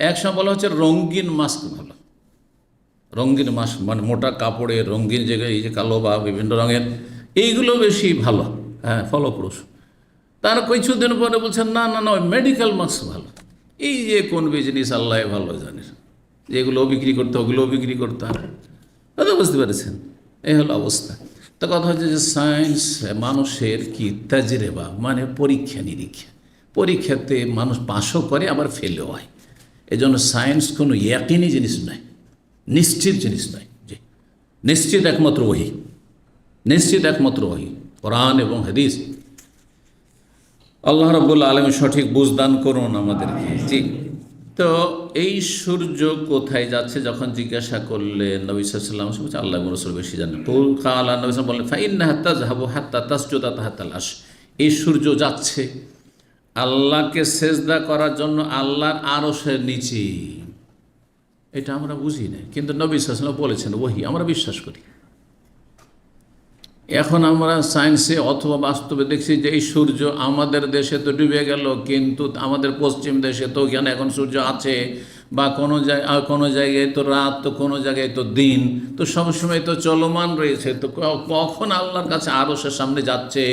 এক সময় বলা হচ্ছে রঙিন মাস্ক ভালো, রঙিন মাস্ক মানে মোটা কাপড়ের রঙিন জায়গায়, এই যে কালো বা বিভিন্ন রঙের, এইগুলো বেশি ভালো, ফলপ্রসূ। তার কিছুদিন পরে বলছেন না না না, ওই মেডিকেল মাস্ক ভালো। এই যে কোন বিজনেস আল্লাহ ভালো জানে, যেগুলো বিক্রি করতে ওগুলোও বিক্রি করতে হবে, কথা বুঝতে পেরেছেন? এই হলো অবস্থা। তো কথা হচ্ছে যে সায়েন্স মানুষের কি তাজরিবা, মানে পরীক্ষা নিরীক্ষা, পরীক্ষাতে মানুষ পাসও করে আবার ফেলও হয়। এই জন্য সায়েন্স কোনো ইয়াকিনি জিনিস নয়, নিশ্চিত জিনিস নয়। যে নিশ্চিত একমাত্র ওহী, নিশ্চিত একমাত্র ওহী, কোরআন এবং হাদিস। আল্লাহ রাব্বুল আলামিন সঠিক বুঝদান করুন আমাদেরকে। জি, তো এই সূর্য কোথায় যাচ্ছে যখন জিজ্ঞাসা করলেন নবী সাল্লাল্লাহু আলাইহি ওয়াসাল্লাম, আল্লাহ এবং রাসূল বেশি জানেন। কুল কালা নবী সাল্লাল্লাহু আলাইহি ওয়াসাল্লাম বললেন, ফাইন্নাহা তাযহাবু হাত্তা তাসজুদা তাহতাল আরশ। এই সূর্য যাচ্ছে আল্লাহকে সেজদা করার জন্য আল্লাহর আরশের নিচে। এটা আমরা বুঝি না, কিন্তু নবী সাল্লাল্লাহু আলাইহি ওয়াসাল্লাম বলেছেন, ওহী, আমরা বিশ্বাস করি। এখন আমরা সায়েন্সে অথবা বাস্তবে দেখছি যে এই সূর্য আমাদের দেশে তো ডুবে গেল, কিন্তু আমাদের পশ্চিম দেশে তো ওখানে এখন সূর্য আছে, বা কোনো জায়গায় তো রাত, তো কোনো জায়গায় তো দিন, তো সবসময় তো চলমান রয়েছে। তো কখন আল্লাহর কাছে আরশের সামনে যাচ্ছে,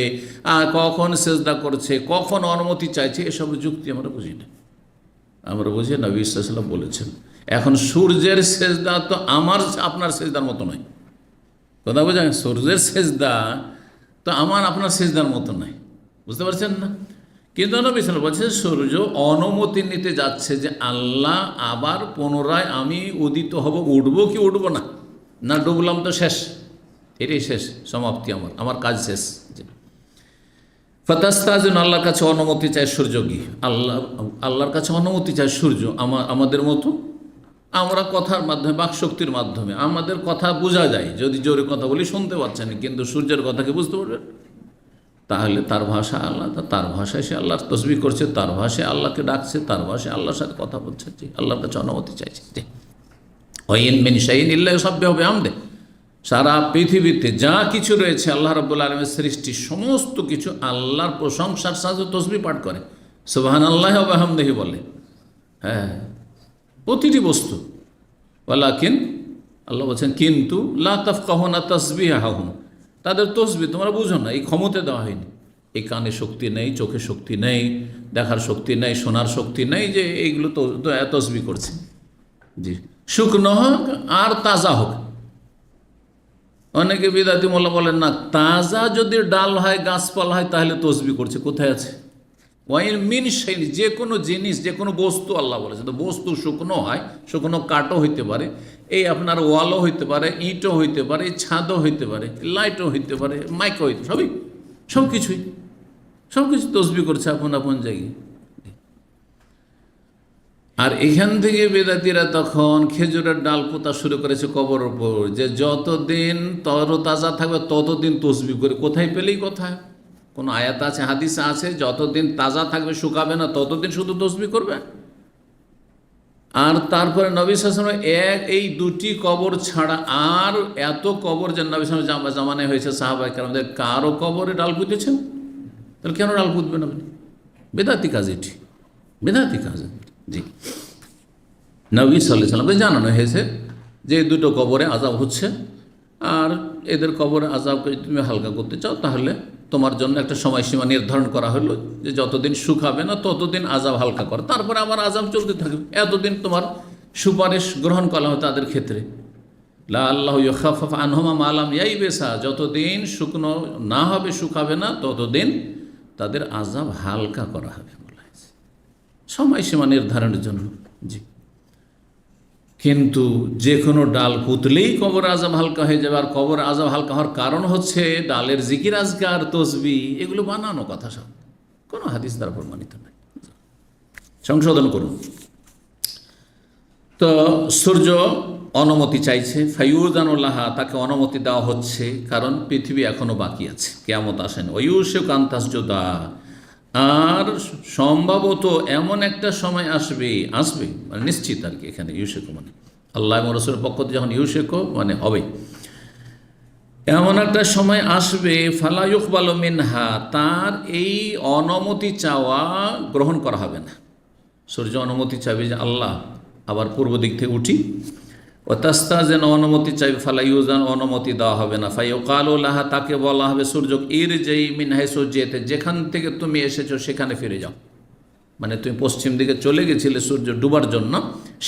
আর কখন সেজদা করছে, কখন অনুমতি চাইছে, এসব যুক্তি আমরা বুঝি না। আমরা বুঝি নবী সাল্লাল্লাহু আলাইহি ওয়াসাল্লাম বলেছেন। এখন সূর্যের সেজদা তো আপনার সেজদার মতো নয়, কথা বোঝেন? সূর্যের সেজদা তো আপনার সেজদার মতো নয়, বুঝতে পারছেন না? কিন্তু নবী সাল্লাল্লাহু আলাইহি ওয়াসাল্লাম বলছে সূর্য অনুমতি নিতে যাচ্ছে যে আল্লাহ আবার পুনরায় আমি উদিত হব, উঠবো কি উঠবো না, না ডুবলাম তো শেষ, এটাই শেষ, সমাপ্তি, আমার কাজ শেষ। ফাতাস্তাযিন, আল্লাহর কাছে অনুমতি চায় সূর্য কি? আল্লাহর কাছে অনুমতি চায় সূর্য। আমাদের মতো আমরা কথার মাধ্যমে, বাকশক্তির মাধ্যমে আমাদের কথা বোঝা যায়, যদি জোরে কথা বলি শুনতে পাচ্ছেন, কিন্তু সূর্যের কথাকে বুঝতে পারবেন? তাহলে তার ভাষা আল্লাহ, তার ভাষায় সে আল্লাহর তসবিহ করছে, তার ভাষায় আল্লাহকে ডাকছে, তার ভাষায় আল্লাহর সাথে কথা বলছে, আল্লাহর কাছে অনুমতি চাইছে। ওয়াইন মিন শাইইন ইল্লা ইউসাব্বিহু বিহামদিহি, সারা পৃথিবীতে যা কিছু রয়েছে আল্লাহ রাব্বুল আলামিনের সৃষ্টি, সমস্ত কিছু আল্লাহর প্রশংসার সাথে তসবিহ পাঠ করে, সুবহানাল্লাহি ওয়া বিহামদিহি বলে। হ্যাঁ, প্রতিটি বস্তু। ওয়ালাকিন, আল্লাহ বলছেন, কিন্তু লা তাফকাহুনা তাসবিহাহুম, তাদের তসবিহ তোমরা বুঝো না, এই ক্ষমতা দেওয়া হয়নি। এই কানে শক্তি নেই, চোখে শক্তি নেই, দেখার শক্তি নেই, শোনার শক্তি নেই, যে এইগুলো তো তসবিহ করছে। জি, শুকনো হোক আর তাজা হোক। অনেকে বিদাতি মোল্লা বলেন, না, তাজা যদি ডাল হয়, গাছপালা হয়, তাহলে তসবিহ করছে। কোথায় আছে? ওয়াইন মিন শাইইন, যে কোনো জিনিস, যে কোনো বস্তু, আল্লাহ বলেছে। তো বস্তু শুকনো হয়, শুকনো কাঠও হইতে পারে, এই আপনার ওয়ালও হইতে পারে, ইঁটও হইতে পারে, ছাদও হইতে পারে, লাইটও হইতে পারে, মাইকও হইতে, সব কিছুই তসবিহ করছে আপন জায়গায়। আর এখান থেকে বেদাতিরা তখন খেজুরের ডাল পোতা শুরু করেছে কবর উপর, যে যতদিন তরতাজা থাকবে ততদিন তসবিহ করে। কোথায় পেলেই কথা? কোনো আয়াত আছে, হাদিস আছে, যতদিন তাজা থাকবে, শুকাবে না, ততদিন শুধু তসবিহ করবে? আর তারপরে নবী সাল্লাল্লাহু আলাইহি ওয়াসাল্লাম এই দুটি কবর ছাড়া আর এত কবর যে নবী সাল্লাল্লাহু আলাইহি ওয়াসাল্লাম জামানায় হয়েছে, সাহাবায়ে কেরামদের কারো কবরে ডাল পুঁতেছেন? তাহলে কেন ডাল পুঁতবেন আপনি? বেদাতি কাজ, এটি বেদাতি কাজ। জি, নবী সাল্লাল্লাহু আলাইহি ওয়াসাল্লামকে জানানো হয়েছে যে এই দুটো কবরে আযাব হচ্ছে, আর এদের কবরে আযাবকে তুমি হালকা করতে চাও, তাহলে তোমার জন্য একটা সময়সীমা নির্ধারণ করা হলো যে যতদিন শুকাবে না ততদিন আযাব হালকা করো, তারপরে আবার আযাব চলতে থাকবে, এতদিন তোমার সুপারিশ গ্রহণ করা হয় তাদের ক্ষেত্রে। লাআল্লাহু ইউখাফফিফ আনহুম মা লাম ইয়াইবিসা, যতদিন শুকনো না হবে, শুকাবে না, ততদিন তাদের আযাব হালকা করা হবে বলা হয়েছে, সময়সীমা নির্ধারণের জন্য। জি, কিন্তু যে কোনো ডাল পুতলেই কবর আযাব হালকা হয়ে যাবে। আর কবর আযাব হালকা হওয়ার কারণ হচ্ছে ডালের জিকির, আজকার, তসবিহ, এগুলো বানানো কথা, সব কোনো হাদিস দ্বারা প্রমাণিত নয়। সংশোধন করুন। তো সূর্য অনুমতি চাইছে, ফায়ুযানুল্লাহা, তাকে অনুমতি দেওয়া হচ্ছে, কারণ পৃথিবী এখনও বাকি আছে, কিয়ামত আসেনি। ওয়ুশিকু আন তাসজুদা, আর সম্ভবত এমন একটা সময় আসবে, মানে নিশ্চিত আর কি, এখানে ইউশিকু মানে আল্লাহ এবং রাসূলের পক্ষ থেকে যখন ইউশিকু মানে হবে, এমন একটা সময় আসবে, ফালা ইউকবালু মিনহা, তার এই অনুমতি চাওয়া গ্রহণ করা হবে না। সূর্য অনুমতি চাইবে যে আল্লাহ আবার পূর্ব দিক থেকে উঠি, ও তাস্তাযিন, অনুমতি চাইবে, ফালা ইউযান, অনুমতি দেওয়া হবে না। ফায়ুকালু লাহা, তাকে বলা হবে সূর্য, ইরজি মিন হাইসু জিতা, যেখান থেকে তুমি এসেছো সেখানে ফিরে যাও। মানে তুমি পশ্চিম দিকে চলে গেছিলে সূর্য ডুবার জন্য,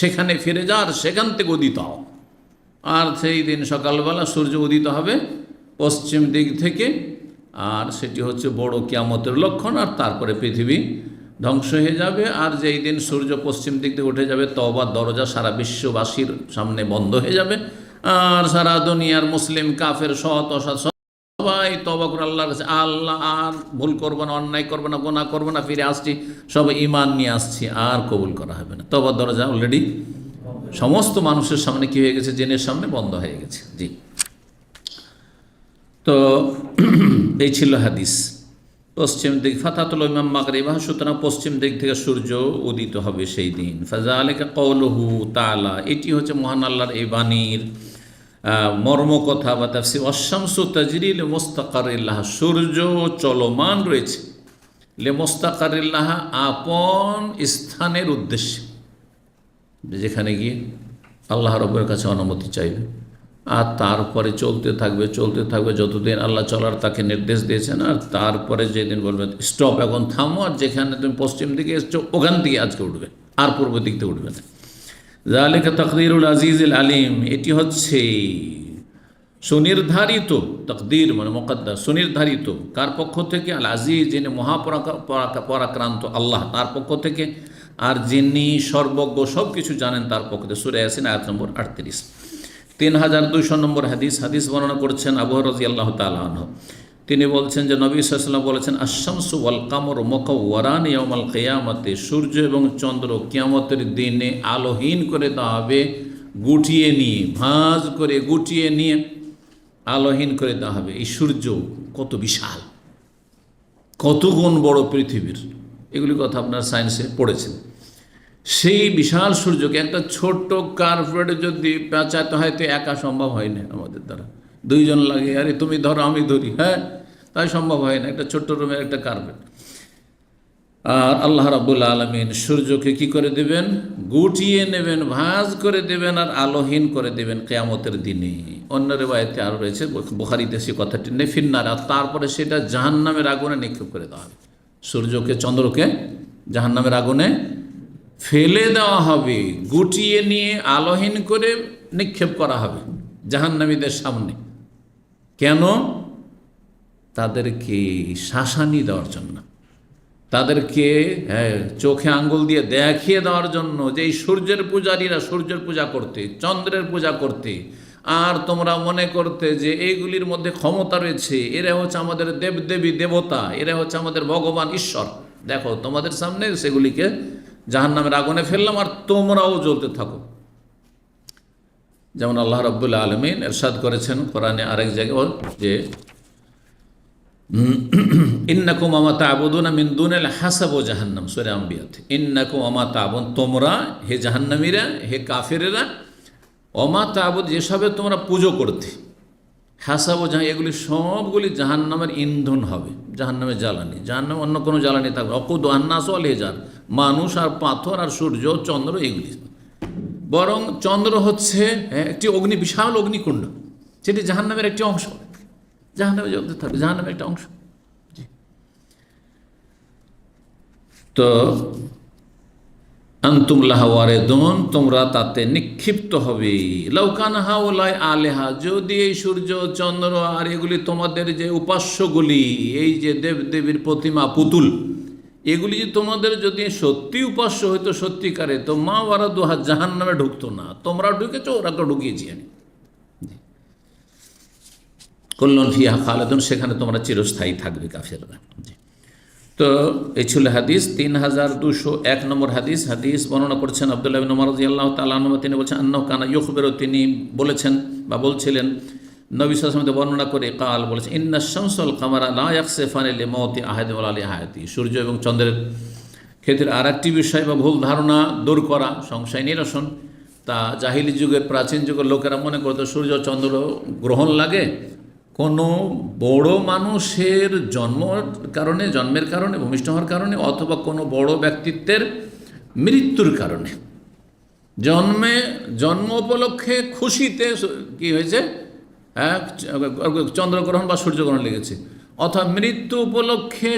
সেখানে ফিরে যাও, আর সেখান থেকে উদিত হও। আর সেই দিন সকালবেলা সূর্য উদিত হবে পশ্চিম দিক থেকে, আর সেটি হচ্ছে বড় কিয়ামতের লক্ষণ। আর তারপরে পৃথিবী ধ্বংস হয়ে যাবে। আর যেই দিন সূর্য পশ্চিম দিক থেকে উঠে যাবে, তওবার দরজা সারা বিশ্ববাসীর সামনে বন্ধ হয়ে যাবে, আর সারা দুনিয়ার মুসলিম, কাফের, সৎ অসৎ সব সবাই তওবা করে আল্লাহর কাছে, আল্লাহ আর ভুল করবো না, অন্যায় করবো না, গুনাহ করবো না, ফিরে আসছি, সবাই ঈমান নিয়ে আসছি, আর কবুল করা হবে না। তওবার দরজা অলরেডি সমস্ত মানুষের সামনে কি হয়ে গেছে, জেনের সামনে বন্ধ হয়ে গেছে। জি, তো এই ছিল হাদিস। পশ্চিম দিক ফাতাতুল ইমাম মাগরিবা, সুতরাং পশ্চিম দিক থেকে সূর্য উদিত হবে সেই দিন। ফাযালিকা কওলুহু তাআলা, এটি হচ্ছে মহান আল্লাহর এই বাণীর মর্ম কথা বা তাফসীর। ওয়াশ-শামসু তাজরি লিমুস্তাকারিল লাহা, সূর্য চলমান রয়েছে লিমুস্তাকারিল লাহা, আপন স্থানের উদ্দেশ্যে, যেখানে গিয়ে আল্লাহ রাব্বুল কাছে অনুমতি চাইবে, আর তারপরে চলতে থাকবে যতদিন আল্লাহ চলার তাকে নির্দেশ দিয়েছেন, আর তারপরে যেদিন বলবে স্টপ, এখন থামো, আর যেখানে তুমি পশ্চিম দিকে এসছো ওখান থেকে আজকে উঠবে, আর পূর্ব দিক থেকে উঠবে না। যালিকা তাকদীরুল আজিজুল আলিম, এটি হচ্ছে সুনির্ধারিত, তাকদীর মানে মুকদ্দার, সুনির্ধারিত কার পক্ষ থেকে? আল আজিজ, যিনি মহাপরাক্রান্ত আল্লাহ, তার পক্ষ থেকে, আর যিনি সর্বজ্ঞ সব কিছু জানেন তার পক্ষ থেকে। সূরা ইয়াসিন আয়াত নম্বর 38। 3200 নম্বর হাদিস বর্ণনা করছেন আবু হুরায়রা রাদিয়াল্লাহু তাআলা আনহু। তিনি বলছেন যে নবী সাল্লাল্লাহু আলাইহি ওয়াসাল্লাম বলেছেন, আশ-শামসু ওয়াল কামরু মুকাওয়ারান ইয়াউমাল কিয়ামাতি, সূর্য এবং চন্দ্র কিয়ামতের দিনে আলোহীন করে দেওয়া হবে, গুটিয়ে নিয়ে, ভাঁজ করে গুটিয়ে নিয়ে আলোহীন করে দেওয়া হবে। এই সূর্য কত বিশাল, কত গুণ বড় পৃথিবীর, এগুলি কথা আপনার সায়েন্সে পড়েছেন। সেই বিশাল সূর্যকে একটা ছোট্ট কার্পেট যদি পেঁচাতে হয় তো একা সম্ভব হয় না আমাদের দ্বারা, দুইজন লাগে, আরে তুমি ধরো আমি ধরি, হ্যাঁ, তাই সম্ভব হয় না, একটা ছোট্ট রুমের একটা কার্পেট। আর আল্লাহ রাব্বুল আলামিন সূর্যকে কি করে দেবেন? গুটিয়ে নেবেন, ভাঁজ করে দেবেন, আর আলোহীন করে দেবেন কিয়ামতের দিনে। অন্য রিওয়ায়াতে আরও রয়েছে, বুখারীতে সে কথাটি নেই, ফিন্নার, আর তারপরে সেটা জাহান্নামের আগুনে নিক্ষেপ করে দেওয়া হবে। সূর্যকে চন্দ্রকে জাহান্নামের আগুনে ফেলে দেওয়া হবে, গুটিয়ে নিয়ে আলোহীন করে নিক্ষেপ করা হবে জাহান্নামীদের সামনে। কেন? তাদেরকে শাসানি দেওয়ার জন্য, তাদেরকে চোখে আঙ্গুল দিয়ে দেখিয়ে দেওয়ার জন্য যে এই সূর্যের পূজারীরা সূর্যের পূজা করতে, চন্দ্রের পূজা করতে, আর তোমরা মনে করতে যে এইগুলির মধ্যে ক্ষমতা রয়েছে, এরা হচ্ছে আমাদের দেবদেবী দেবতা, এরা হচ্ছে আমাদের ভগবান ঈশ্বর। দেখো তোমাদের সামনে সেগুলিকে জাহান্নামের আগুনে ফেললাম, আর তোমরাও জ্বলতে থাকো। যেমন আল্লাহ রাব্বুল আলামিন ইরশাদ করেছেন কোরআনে আরেক জায়গায় যে ইন্নাকুম ওয়া মা তা'বুদুনা মিন দুনিল হাসাবু জাহান্নাম, সূরা আম্বিয়াতে, ইন্নাকুম ওয়া মা তা'বুন, তোমরা হে জাহান্নামীরা, হে কাফেরেরা, ওয়া মা তা'বুদ, যেসবে তোমরা পুজো করতে, হাসাবু জাহান, এগুলি সবগুলি জাহান্নামের ইন্ধন হবে, জাহান্নামের জ্বালানি, জাহান্নামে অন্য কোনো জ্বালানি থাকবে। অকুদ আন্নাস ওয়াল হিজার, মানুষ আর পাথর আর সূর্য চন্দ্র, এগুলি। বরং চন্দ্র হচ্ছে একটি বিশাল অগ্নিকুণ্ড, সেটি জাহান্নামের একটি অংশ, জাহান্নামে জ্বলতে থাকবে, জাহান্নামের একটা অংশ। তো আনতুম লাহা ওয়ারিদুন, তোমরা তাতে নিক্ষিপ্ত হবে। লাউ কানা হাউলাই আলেহা, যদি এই সূর্য চন্দ্র আর এগুলি তোমাদের যে উপাস্যগুলি, এই যে দেবদেবীর প্রতিমা পুতুল, এগুলি যে তোমাদের যদি সত্যি উপাস্য হইতো সত্যিকারে, তো মা ওয়ারাদুহা, জাহান্নামে ঢুকতো না। তোমরা ঢুকেছো, ওরাকে ঢুকিয়েছি আমি। কুল্লুন ফিহা খালিদুন, সেখানে তোমরা চিরস্থায়ী থাকবে কাফেররা। তো এই ছিল হাদিস। 3201 নম্বর হাদিস বর্ণনা করছেন আব্দুল্লাহ ইবনে উমর রাদিয়াল্লাহু তাআলা আনহু। তিনি বলছেন আন্নাহু কানা ইউখবিরু, তিনি বলেছেন বা বলছিলেন নবী সাল্লাল্লাহু আলাইহি ওয়াসাল্লাম বর্ণনা করে, কাল বলেছেন, ইন্নাশ শামসা ওয়াল কামারা লা ইয়াখসিফানি লিমাউতি আহাদিন ওয়ালা লিহায়াতি। সূর্য এবং চন্দ্রের ক্ষেত্রে আর একটি বিষয় বা ভুল ধারণা দূর করা, সংশয় নিরসন। তা জাহিলি যুগের, প্রাচীন যুগের লোকেরা মনে করতো সূর্য চন্দ্র গ্রহণ লাগে কোনো বড় মানুষের জন্মের কারণে, ভূমিষ্ঠ হওয়ার কারণে, অথবা কোনো বড় ব্যক্তিত্বের মৃত্যুর কারণে। জন্ম উপলক্ষে খুশিতে কি হয়েছে, চন্দ্রগ্রহণ বা সূর্যগ্রহণ লেগেছে, অথবা মৃত্যু উপলক্ষে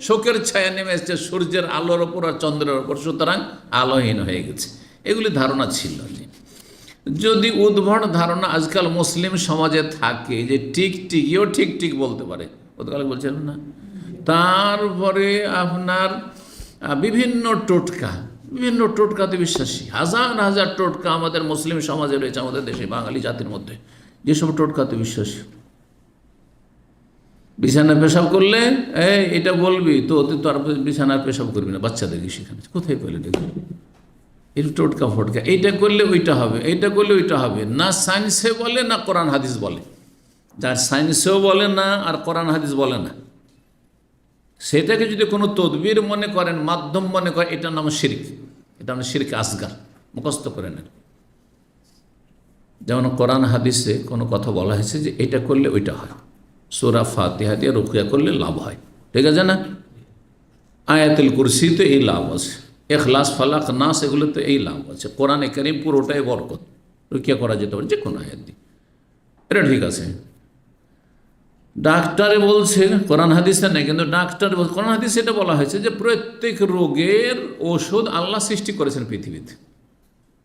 শোকের ছায়া নেমে এসেছে সূর্যের আলোর ওপর আর চন্দ্রের ওপর, সুতরাং আলোহীন হয়ে গেছে। এগুলি ধারণা ছিল। যদি উদ্ভট ধারণা আজকাল মুসলিম সমাজে থাকে যে টিকটিকিও ঠিক বলতে পারে, গতকালে বলছিলাম না, তারপরে আপনার বিভিন্ন টোটকাতে বিশ্বাসী, হাজার টোটকা আমাদের মুসলিম সমাজে রয়েছে, আমাদের দেশে বাঙালি জাতির মধ্যে, যেসব টোটকাতে বিশ্বাসী, বিছানায় পেশাব করলে এটা বলবি তো, তুই তো আর বিছানায় পেশাব করবি না, বাচ্চাদেরকে শেখানো। কোথায় পেলে দেখুন, এর টোটকা ফটকা, এইটা করলে ওইটা হবে, এইটা করলে ওইটা হবে না। সায়েন্সে বলে না কোরআন হাদিস বলে। যার সায়েন্সেও বলে না আর কোরআন হাদিস বলে না, সেটাকে যদি কোনো তদবির মনে করেন, মাধ্যম মনে করেন, এটার নাম শিরক। এটা নাম শিরক আসগার, মুখস্থ করে নেন। যেমন কোরআন হাদিসে কোনো কথা বলা হয়েছে যে এটা করলে ওইটা হয়, সূরা ফাতিহা দিয়ে রুকিয়া করলে লাভ হয়, ঠিক আছে না? আয়াতুল কুরসিতে এই লাভ আছে, ইখলাস ফালাক নাস এগুলোতে এই লাভ আছে। কোরআনে কারীম পুরোটাই বরকত, রুকিয়া করা যেতে পারে যে কোনো আয়াত দিয়ে, এটা ঠিক আছে। ডাক্তারে বলছে, কোরআন হাদিসে নেই, কিন্তু ডাক্তারে বলছে, কোরআন হাদিসে এটা বলা হয়েছে যে প্রত্যেক রোগের ওষুধ আল্লাহ সৃষ্টি করেছেন পৃথিবীতে।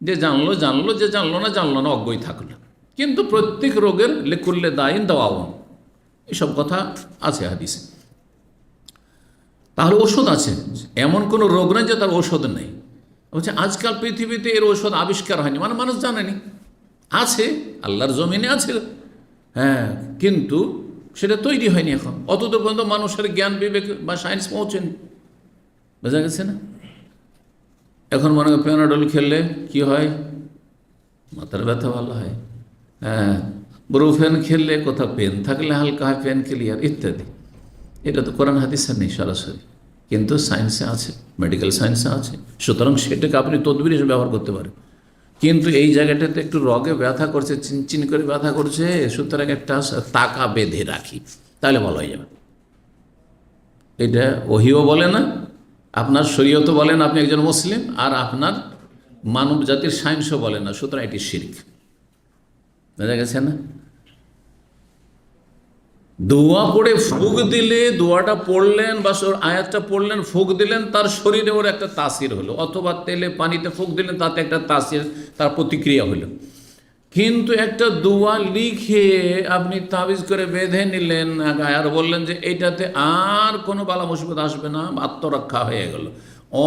যে জানলো জানলো, যে জানলো না জানলো না, অজ্ঞই থাকলো। কিন্তু প্রত্যেক রোগের লিকুল্লে দাইন দাওয়াউন, এসব কথা আছে হাদিসে। তাহলে ওষুধ আছে, এমন কোনো রোগ নেই যে তার ওষুধ নেই। বলছে আজকাল পৃথিবীতে এর ওষুধ আবিষ্কার হয়নি, মানে মানুষ জানেনি, আছে আল্লাহর জমিনে আছে, হ্যাঁ, কিন্তু সেটা তৈরি হয়নি এখন। অতদূর পর্যন্ত মানুষের জ্ঞান বিবেক বা সায়েন্স পৌঁছেনি, বোঝা গেছে না? এখন মনে হয় প্যানাডল খেললে কি হয়, মাথার ব্যথা ভালো হয়, হ্যাঁ, ব্রুফেন খেললে কোথাও পেন থাকলে হালকা হয়, পেন ক্লিয়ার ইত্যাদি। এটা তো কোরআন হাদিসে নেই সরাসরি, কিন্তু সায়েন্সে আছে, মেডিকেল সায়েন্সে আছে। সুতরাং সেটাকে আপনি তদবির হিসেবে ব্যবহার করতে পারেন। কিন্তু এই জায়গাটাতে একটু রগে ব্যথা করছে, চিনচিন করে ব্যথা করছে, সুতরাং একটা তাকা বেঁধে রাখি, তাহলে ভালো হয়ে যাবে। এটা ওহিও বলে না, আপনার শরীয়তও বলেন আপনি একজন মুসলিম, আর আপনার মানব জাতির সায়েন্সও বলে না। সুতরাং এটি শিরক, বোঝা গেছে না? দোয়া পড়ে ফুঁক দিলে, দোয়াটা পড়লেন বা আয়াতটা পড়লেন, ফুঁক দিলেন, তার শরীরে ওর একটা তাসির হলো, অথবা তেলে পানিতে ফুঁক দিলেন, তাতে একটা তাসির, তার প্রতিক্রিয়া হলো। কিন্তু একটা দোয়া লিখে আপনি তাবিজ করে বেঁধে নিলেন আর বললেন যে এইটাতে আর কোনো বালা মুসিবত আসবে না, আত্মরক্ষা হয়ে গেল,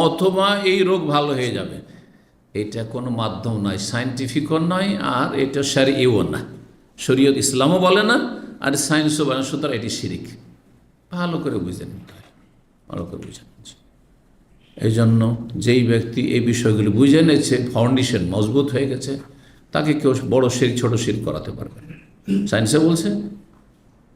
অথবা এই রোগ ভালো হয়ে যাবে, এটা কোনো মাধ্যম নয়, সায়েন্টিফিকও নয়, আর এটা শরীয়ও না, শরীয়ত ইসলামও বলে না, আর সায়েন্সও বলে না। সুতরাং এটি শিরক। ভালো করে বুঝে নিতে হয়, ভালো করে বুঝে নিচ্ছে। এই জন্য যেই ব্যক্তি এই বিষয়গুলি বুঝে নিয়েছে, ফাউন্ডেশন মজবুত হয়ে গেছে, তাকে কেউ বড় শিরক ছোটো শিরক করাতে পারবে না। সায়েন্সে বলছে,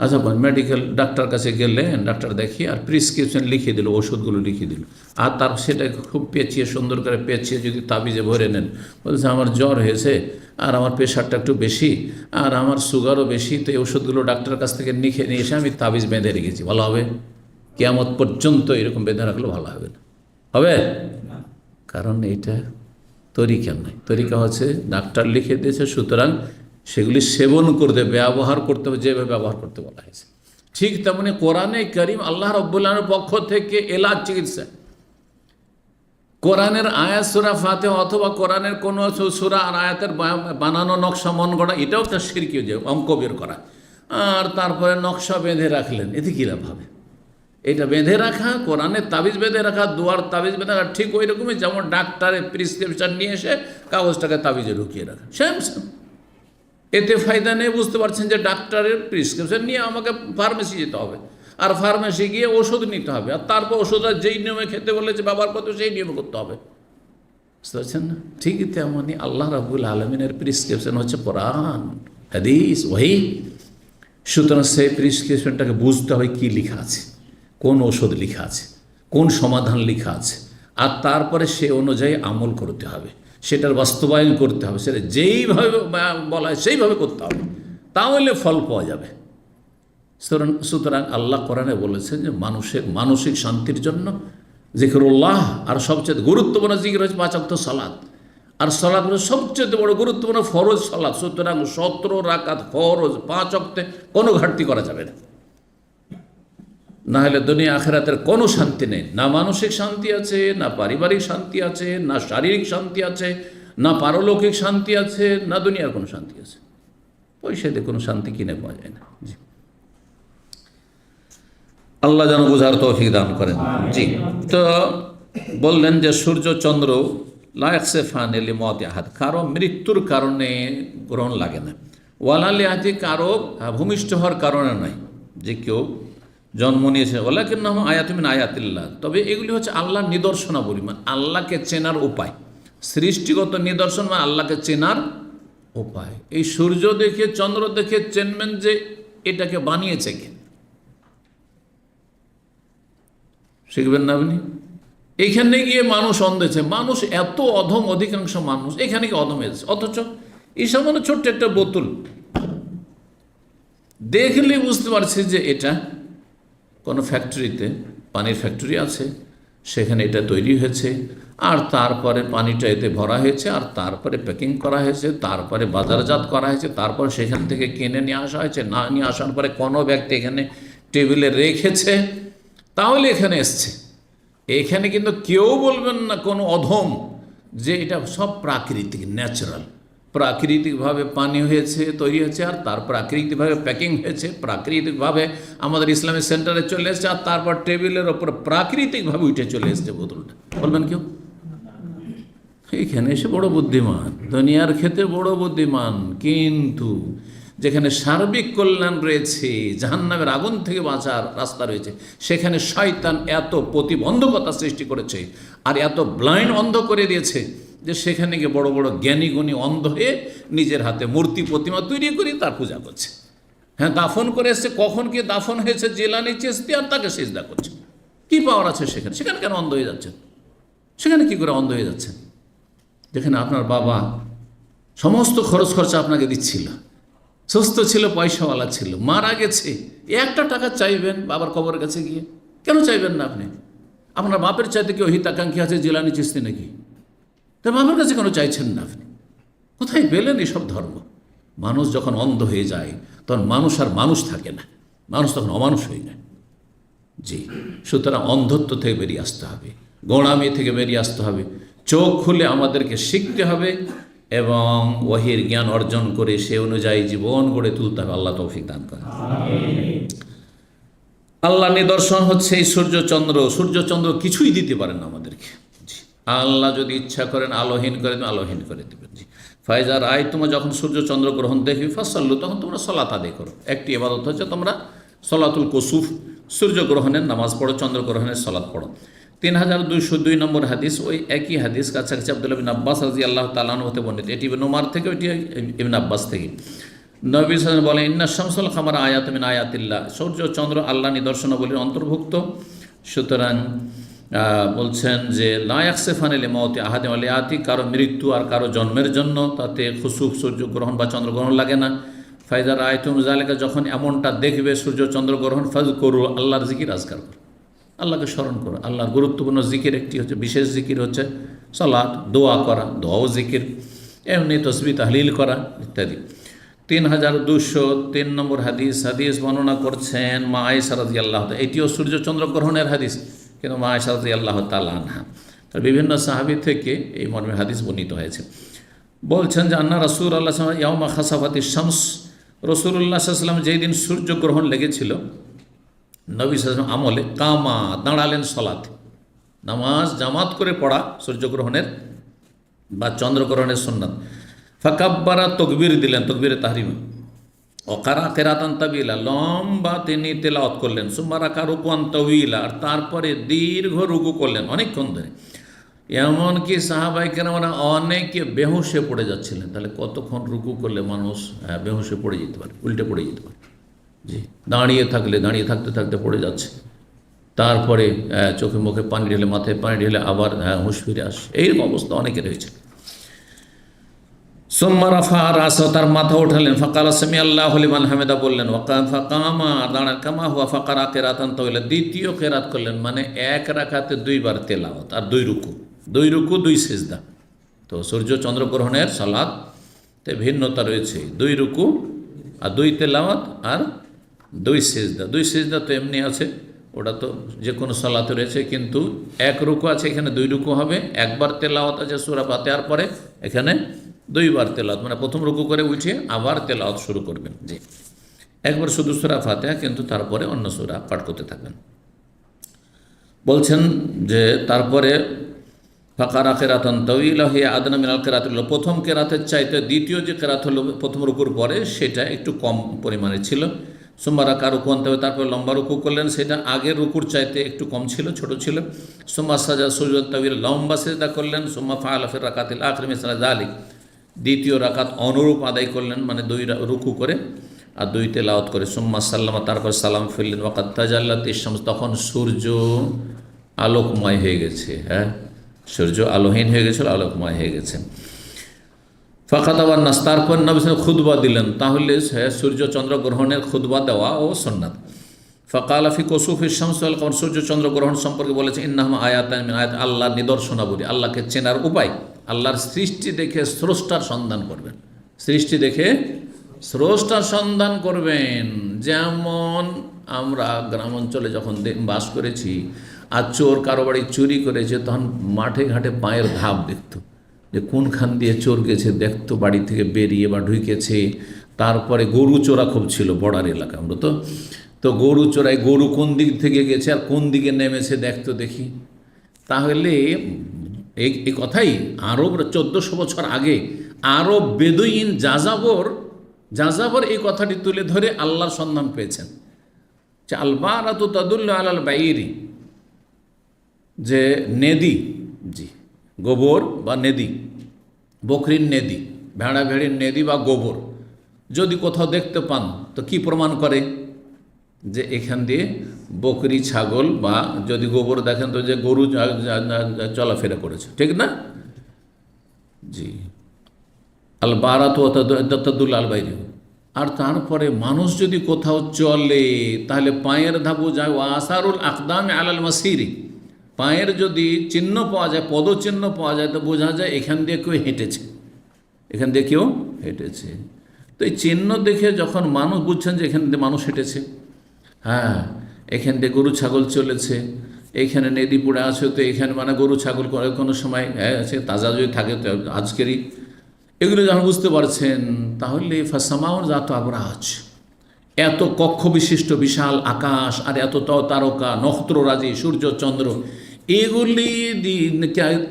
আচ্ছা মেডিকেল ডাক্তার কাছে গেলেন, ডাক্তার দেখিয়ে আর প্রেসক্রিপশন লিখিয়ে দিল, ওষুধগুলো লিখিয়ে দিল, আর তার সেটাকে খুব পেঁচিয়ে, সুন্দর করে পেঁচিয়ে যদি তাবিজে ভরে নেন, বলছে আমার জ্বর হয়েছে, আর আমার প্রেশারটা একটু বেশি, আর আমার সুগারও বেশি, তো এই ওষুধগুলো ডাক্তারের কাছ থেকে লিখে নিয়ে এসে আমি তাবিজ বেঁধে রেখেছি, ভালো হবে? কিয়ামত পর্যন্ত এরকম বেঁধে রাখলেও ভালো হবে না, হবে? কারণ এইটা তরিকা নয়। তরিকা হচ্ছে ডাক্তার লিখে দিয়েছে, সুতরাং সেগুলি সেবন করতে, ব্যবহার করতে হবে যেভাবে ব্যবহার করতে বলা হয়েছে। ঠিক তেমনি কোরআনে কারীম আল্লাহ রাব্বুল আলামিনের পক্ষ থেকে এলাজ চিকিৎসা, কোরআনের আয়াত সূরা ফাতিহা অথবা কোরআনের কোনো সূরা আর আয়াতের বানানো নকশা মন গড়া, এটাও একটা শিরকি, যে অঙ্ক বের করা আর তারপরে নকশা বেঁধে রাখলেন, এতে কী লাভ হবে? এটা বেঁধে রাখা, কোরআনের তাবিজ বেঁধে রাখা, দোয়ার তাবিজ বেঁধে রাখা, ঠিক ওই রকমই যেমন ডাক্তারের প্রেসক্রিপশন নিয়ে এসে কাগজটাকে তাবিজে ঢুকিয়ে রাখা, সেম। এতে ফায়দা নেই, বুঝতে পারছেন যে ডাক্তারের প্রেসক্রিপশন নিয়ে আমাকে ফার্মেসি যেতে হবে, আর ফার্মেসি গিয়ে ওষুধ নিতে হবে, আর তারপর ওষুধটা যেই নিয়মে খেতে বলেছে ব্যবহার করতে সেই নিয়মে করতে হবে, বুঝতে পারছেন না? ঠিকই তেমনই আল্লাহ রাব্বুল আলামিনের প্রেসক্রিপশন হচ্ছে কোরআন হাদিস ওহী। সুতরাং সেই প্রেসক্রিপশনটাকে বুঝতে হবে কী লেখা আছে, কোন ওষুধ লেখা আছে, কোন সমাধান লেখা আছে, আর তারপরে সে অনুযায়ী আমল করতে হবে, সেটার বাস্তবায়ন করতে হবে, সেটা যেইভাবে বলা হয় সেইভাবে করতে হবে, তাহলে ফল পাওয়া যাবে। সুতরাং আল্লাহ কোরআনে বলেছেন যে মানুষের মানসিক শান্তির জন্য জিকরুল্লাহ, আর সবচেয়ে গুরুত্বপূর্ণ জিকির হচ্ছে 5 ওয়াক্ত সালাত, আর সালাত হলো সবচেয়ে বড় গুরুত্বপূর্ণ ফরজ সালাত। সুতরাং 17 রাকাত ফরজ 5 ওয়াক্তে কোনো ঘাটতি করা যাবে না, না হলে দুনিয়া আখিরাতের কোনো শান্তি নেই। না মানসিক শান্তি আছে, না পারিবারিক শান্তি আছে, না শারীরিক শান্তি আছে, না পারলৌকিক শান্তি আছে, না দুনিয়ার কোনো শান্তি আছে। পয়সা দিয়ে কোনো শান্তি কিনে পাওয়া যায় না। জি, আল্লাহ যেন বুঝার তৌফিক দান করেন। জি, তো বললেন যে সূর্য চন্দ্র লা ইয়াকসিফানি লিমাউতি আহাদ, কারো মৃত্যুর কারণে গ্রহণ লাগে না, ওয়ালা লিআতি, কারো ভূমিষ্ঠ হওয়ার কারণে নয়, যে কেউ জন্ম নিয়েছে, ওয়ালাকিন্নাহুম আয়াতুম মিন আয়াতিল্লাহ, তবে এগুলি হচ্ছে আল্লাহর নিদর্শনাবলী, মানে আল্লাহকে চেনার উপায়, সৃষ্টিগত নিদর্শন মানে আল্লাহকে চেনার উপায়। এই সূর্য দেখে চন্দ্র দেখে চেনবেন যে এটাকে বানিয়েছে কে, শিখবেন না আপনি? এখানে গিয়ে মানুষ অন্ধেছে, মানুষ এত অধম, অধিকাংশ মানুষ এখানে গিয়ে অধম হয়েছে। অথচ এইসব মানে ছোট্ট একটা বোতল দেখলে বুঝতে পারছি যে এটা কোনো ফ্যাক্টরিতে, পানির ফ্যাক্টরি আছে, সেখানে এটা তৈরি হয়েছে, আর তারপরে পানিটা এতে ভরা হয়েছে, আর তারপরে প্যাকিং করা হয়েছে, তারপরে বাজারজাত করা হয়েছে, তারপর সেখান থেকে কিনে নিয়ে আসা হয়েছে। না নিয়ে আসার পরে কোনো ব্যক্তি এখানে টেবিলে রেখেছে, তাহলে এখানে এসছে। এখানে কিন্তু কেউ বলবেন না কোনো অধম যে এটা সব প্রাকৃতিক, ন্যাচারাল, প্রাকৃতিকভাবে পানি হয়েছে, তৈরি হয়েছে, আর তার প্রাকৃতিকভাবে প্যাকিং হয়েছে, প্রাকৃতিকভাবে আমাদের ইসলামিক সেন্টারে চলে এসেছে, আর তারপর টেবিলের ওপর প্রাকৃতিকভাবে উঠে চলে এসেছে বোতলটা, বলবেন কেউ? এখানে এসে বড় বুদ্ধিমান, দুনিয়ার ক্ষেত্রে বড় বুদ্ধিমান, কিন্তু যেখানে সার্বিক কল্যাণ রয়েছে, জাহান্নামের আগুন থেকে বাঁচার রাস্তা রয়েছে, সেখানে শয়তান এত প্রতিবন্ধকতা সৃষ্টি করেছে আর এত ব্লাইন্ড অন্ধ করে দিয়েছে যে সেখানে গিয়ে বড় বড় জ্ঞানী গুণী অন্ধ হয়ে নিজের হাতে মূর্তি প্রতিমা তৈরি করে তার পূজা করছে। হ্যাঁ, দাফন করে এসছে, কখন কি দাফন হয়েছে জিলানী চিশতি, আর তাকে সিজদা করছে। কি পাওয়ার আছে সেখানে? সেখানে কেন অন্ধ হয়ে যাচ্ছেন? সেখানে কি করে অন্ধ হয়ে যাচ্ছেন? যেখানে আপনার বাবা সমস্ত খরচ খরচা আপনাকে দিচ্ছিল, সুস্থ ছিল, পয়সাওয়ালা ছিল, মারা গেছে, একটা টাকা চাইবেন বাবার কবরের কাছে গিয়ে? কেন চাইবেন না আপনি? আপনার বাপের চাইতে কি হিতাকাঙ্ক্ষী আছে জিলানী চিশতি নাকি? তার বাবার কাছে কেন চাইছেন না আপনি? কোথায় পেলেন এসব ধর্ম? মানুষ যখন অন্ধ হয়ে যায় তখন মানুষ আর মানুষ থাকে না, মানুষ তখন অমানুষ হয়ে যায়। জি, সুতরাং অন্ধত্ব থেকে বেরিয়ে আসতে হবে, গোঁড়ামি থেকে বেরিয়ে আসতে হবে, চোখ খুলে আমাদেরকে শিখতে হবে এবং ওহির জ্ঞান অর্জন করে সে অনুযায়ী জীবন গড়ে তুলতে হবে। আল্লাহ তৌফিক দান করেন। আল্লাহ নিদর্শন হচ্ছে এই সূর্যচন্দ্র। সূর্যচন্দ্র কিছুই দিতে পারেন না আমাদেরকে। জি, আল্লাহ যদি ইচ্ছা করেন আলোহীন করে দেবেন, আলোহীন করে দেবেন। জি, ফায়জার আয়, তোমরা যখন সূর্যচন্দ্র গ্রহণ দেখবি ফাসাল্লু, তখন তোমরা সলাত আদায় করো। একটি ইবাদত হচ্ছে তোমরা সলাতুল কুসুফ, সূর্যগ্রহণের নামাজ পড়ো, চন্দ্রগ্রহণের সলাত পড়ো। 3202 নম্বর হাদিস, ওই একই হাদিস, কাছাকাছি আব্দুল্লাহ বিন আব্বাস রাদিয়াল্লাহু তাআলা আনহু হতে বর্ণিত। এটি ইবনে উমর থেকে, ওইটি ইবনে আব্বাস থেকে। নবী সাল্লাল্লাহু আলাইহি ওয়াসাল্লাম বলেন, ইন্না শামসুল কামারা আয়াতুম মিন আয়াতিল্লাহ, সূর্য চন্দ্র আল্লাহ নিদর্শনাবলীর অন্তর্ভুক্ত। সুতরাং বলছেন যে লা ইয়াকসিফানি লিমাউতি আহাদিন ওয়া লিয়াতি, কারো মৃত্যু আর কারো জন্মের জন্য তাতে খুসুফ, সূর্যগ্রহণ বা চন্দ্রগ্রহণ লাগে না। ফাইজার আয়তুম জালিকা, যখন এমনটা দেখবে সূর্য চন্দ্রগ্রহণ, ফাজকুরু, আল্লাহর জিকির আজকার করো, আল্লাহকে স্মরণ করো। আল্লাহর গুরুত্বপূর্ণ জিকির একটি হচ্ছে, বিশেষ জিকির হচ্ছে সালাত, দোয়া করা, দোয়াও জিকির, এমনি তসবিহ তাহলিল করা ইত্যাদি। 3203 নম্বর হাদিস, বর্ণনা করছেন মা আয়েশা রাদিয়াল্লাহু তাআলা। এটিও সূর্য চন্দ্রগ্রহণের হাদিস, কিন্তু মা আয়েশা রাদিয়াল্লাহু তাআলা আনহা, তার বিভিন্ন সাহাবী থেকে এই মর্মের হাদিস বর্ণিত হয়েছে। বলছেন যে আন্না রাসূলুল্লাহ সাল্লাল্লাহু আলাইহি ওয়াসাল্লাম ইয়াউমা খাসাফাতিশ শামস, রাসূলুল্লাহ সাল্লাল্লাহু আলাইহি ওয়াসাল্লাম যেই দিন সূর্যগ্রহণ লেগেছিল, নবী সাল্লাল্লাহু আলাইহি ওয়াসাল্লাম আমলে কামা, দাঁড়ালেন সলাতে, নামাজ জামাত করে পড়া সূর্যগ্রহণের বা চন্দ্রগ্রহণের সুন্নাত। ফাকাব্বারা, তকবীর দিলেন, তকবীরে তাহরিমা। ওকারা কেরাতান তাবিলা, লম্বা তিনি তেলাওয়াত করলেন। সুম্মা রাকা রুকুআন তাওয়িলা, আর তারপরে দীর্ঘ রুকু করলেন অনেকক্ষণ ধরে। এমনকি সাহাবায়ে কেরামরা অনেকে বেহুশে পড়ে যাচ্ছিলেন। তাহলে কতক্ষণ রুকু করলে মানুষ বেহুশে পড়ে যেতে পারে, উল্টে পড়ে যেতে পারে। জি, দাঁড়িয়ে থাকতে থাকতে পড়ে যাচ্ছে, তারপরে চোখে মুখে পানি ঢেলে, মাথায় পানি ঢেলে আবার হুঁশ ফিরে আসে, এইরকম অবস্থা অনেকে রয়েছে। সুম্মা রাফা রাসাহু, তার মাথা উঠালেন। ফাকালা সামি আল্লাহু লিমান হামিদা বললেন। ফাকামা, দাঁড়ান। কামা হুয়া ফাকারা কেরাতান তাওয়িলা, দ্বিতীয় কেরাত করলেন, মানে এক রাকাতে দুইবার তেলাওয়াত আর দুই রুকু দুই সিজদা। তো সূর্য চন্দ্রগ্রহণের সালাতে ভিন্নতা রয়েছে, দুই রুকু আর দুই তেলাওয়াত আর দুই সিজদা তো এমনি আছে, ওটা তো যে কোনো সালাতে রয়েছে, কিন্তু এক রুকু আছে, এখানে দুই রুকু হবে। একবার তেলাওয়াত আছে সূরা ফাতিহার পরে, এখানে দুইবার তেলাওয়াত, মানে প্রথম রুকু করে উঠে আবার তেলাওয়াত শুরু করবেন। জি, একবার শুধু সূরা ফাতিহা, কিন্তু তারপরে অন্য সূরা পাঠ করতে থাকবেন। বলছেন যে তারপরে ফাকারা কেরাতান তাওয়িলা হিয়া আদনা মিনাল কেরাতুল, প্রথম কেরাতের চাইতে দ্বিতীয় যে কেরাত হলো প্রথম রুকুর পরে, সেটা একটু কম পরিমাণে ছিল। সুম্মা রাকা রুকু আনতে হবে, তারপরে লম্বা রুকু করলেন, সেটা আগের রুকুর চাইতে একটু কম ছিল, ছোট ছিল। সুম্মা সাজা সুজুদ তাবির, লম্বা সিজদা করলেন। সুম্মা ফাআলা ফির রাকাতিল আখির মিসলা যালিক, দ্বিতীয় রাকাত অনুরূপ আদায় করলেন, মানে 2 রুকু করে আর 2 তেলাওয়াত করে। সুম্মা সাল্লামা, তারপর সালাম ফিরলেন। ওয়াকাদ তাজাল্লাতিশ শামস, তখন সূর্য আলোকময় হয়ে গেছে। হ্যাঁ, সূর্য আলোহীন হয়ে গেছিল, আলোকময় হয়ে গেছে। ফাখাতাবান নাস, তারপর নবী সাল্লাল্লাহু খুতবা দিলেন। তাহলে সূর্য চন্দ্র গ্রহণের খুতবা দেওয়া ও সুন্নাত। ফাকালা ফি কুসুফিশ শামস ওয়াল কমর, সূর্য চন্দ্র গ্রহণ সম্পর্কে বলেছে ইন্নাহুমা আয়াতান মিন আয়াত, আল্লাহর নিদর্শনাবলী, আল্লাহকে চেনার উপায়। আল্লাহর সৃষ্টি দেখে স্রষ্টার সন্ধান করবেন, সৃষ্টি দেখে স্রষ্টার সন্ধান করবেন। যেমন আমরা গ্রাম অঞ্চলে যখন বাস করেছি আর চোর কারো বাড়ি চুরি করেছে, তখন মাঠে ঘাটে পায়ের ধাপ দেখতো, যে কোনখান দিয়ে চোর গেছে দেখতো, বাড়ি থেকে বেরিয়ে বা ঢুকেছে। তারপরে গরু চোরা খুব ছিল বর্ডার এলাকা, আমরা তো গরু চোরাই, গরু কোন দিক থেকে গেছে আর কোন দিকে নেমেছে দেখতো, দেখি। তাহলে এই কথাই আরব 1400 বছর আগে আরব বেদুইন যাযাবর এই কথাটি তুলে ধরে আল্লাহর সন্ধান পেয়েছেন, যে আলবারাতু তাদুল্লু আলাল বাইরি, যে নেদি, জি গোবর বা নেদি, বকরির নেদি, ভেড়া ভেড়ির নেদি বা গোবর যদি কোথাও দেখতে পান, তো কি প্রমাণ করে? যে এখান দিয়ে বকরি ছাগল, বা যদি গোবর দেখেন তো যে গরু চলাফেরা করেছে, ঠিক না? জি, আল বারাত তাদুল আল বাইরি। আর তারপরে মানুষ যদি কোথাও চলে, তাহলে পায়ের ধাবু যায়, ও আসারুল আকদামে আলাল মাসিরি, পায়ের যদি চিহ্ন পাওয়া যায়, পদচিহ্ন পাওয়া যায়, তো বোঝা যায় এখান দিয়ে কেউ হেঁটেছে, এখান দিয়ে কেউ হেঁটেছে। তো এই চিহ্ন দেখে যখন মানুষ বুঝছেন যে এখান দিয়ে মানুষ হেঁটেছে, হ্যাঁ এখান দিয়ে গরু ছাগল চলেছে, এইখানে নদী পড়ে আছে, তো এখানে মানে গরু ছাগল কোনো সময় আছে তাজা যদি থাকে, তো আজকেরই এগুলো যখন বুঝতে পারছেন, তাহলে ফাসামাউন জাত আবরাজ, এত কক্ষ বিশিষ্ট বিশাল আকাশ আর এত তারকা নক্ষত্ররাজি সূর্য চন্দ্র,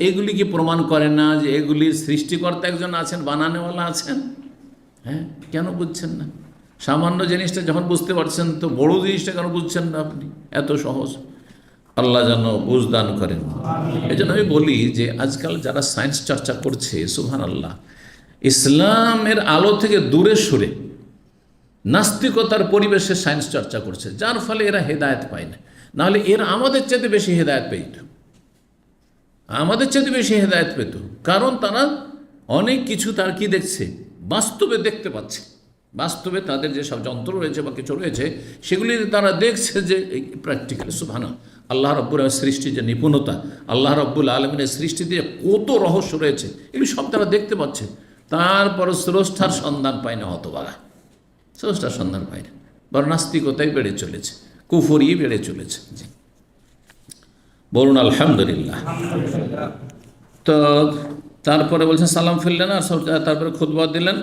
এগুলি কি প্রমাণ করে না যে এগুলির সৃষ্টিকর্তা একজন আছেন, বানানেওয়ালা আছেন? হ্যাঁ, কেন বুঝছেন না? সামান্য জিনিসটা যখন বুঝতে পারছেন, তো বড় জিনিসটা কেন বুঝছেন না আপনি? এত সহজ। আল্লাহ যেন বুঝদান করেন। এই জন্য আমি বলি যে আজকাল যারা সায়েন্স চর্চা করছে, সুবহানাল্লাহ, ইসলামের আলো থেকে দূরে সরে নাস্তিকতার পরিবেশে সায়েন্স চর্চা করছে, যার ফলে এরা হেদায়েত পায় না। নাহলে এরা আমাদের চেয়ে বেশি হেদায়েত পেত, আমাদের চেয়ে বেশি হেদায়েত পেত, কারণ তারা অনেক কিছু তার কি দেখছে, বাস্তবে দেখতে পাচ্ছে। বাস্তবে তাদের যেসব যন্ত্র রয়েছে বা কিছু রয়েছে, সেগুলি তারা দেখছে যে প্র্যাকটিক্যালি। সুবহানাল্লাহ, আল্লাহ রাব্বুল আলামিনের সৃষ্টির যে নিপুণতা, আল্লাহ রাব্বুল আলামিনের সৃষ্টিতে কত রহস্য রয়েছে, এগুলি সব তারা দেখতে পাচ্ছে। তারপর স্রষ্টার সন্ধান পায় না, হতভাগা, স্রষ্টার সন্ধান পায় না, বরং নাস্তিকতাই বেড়ে চলেছে, কুফরি বেড়ে চলেছে। জি, বলুন আলহামদুলিল্লাহ। তো তারপরে বলছেন সালাম ফিরলেন, আর তারপরে খুতবা দিলেন,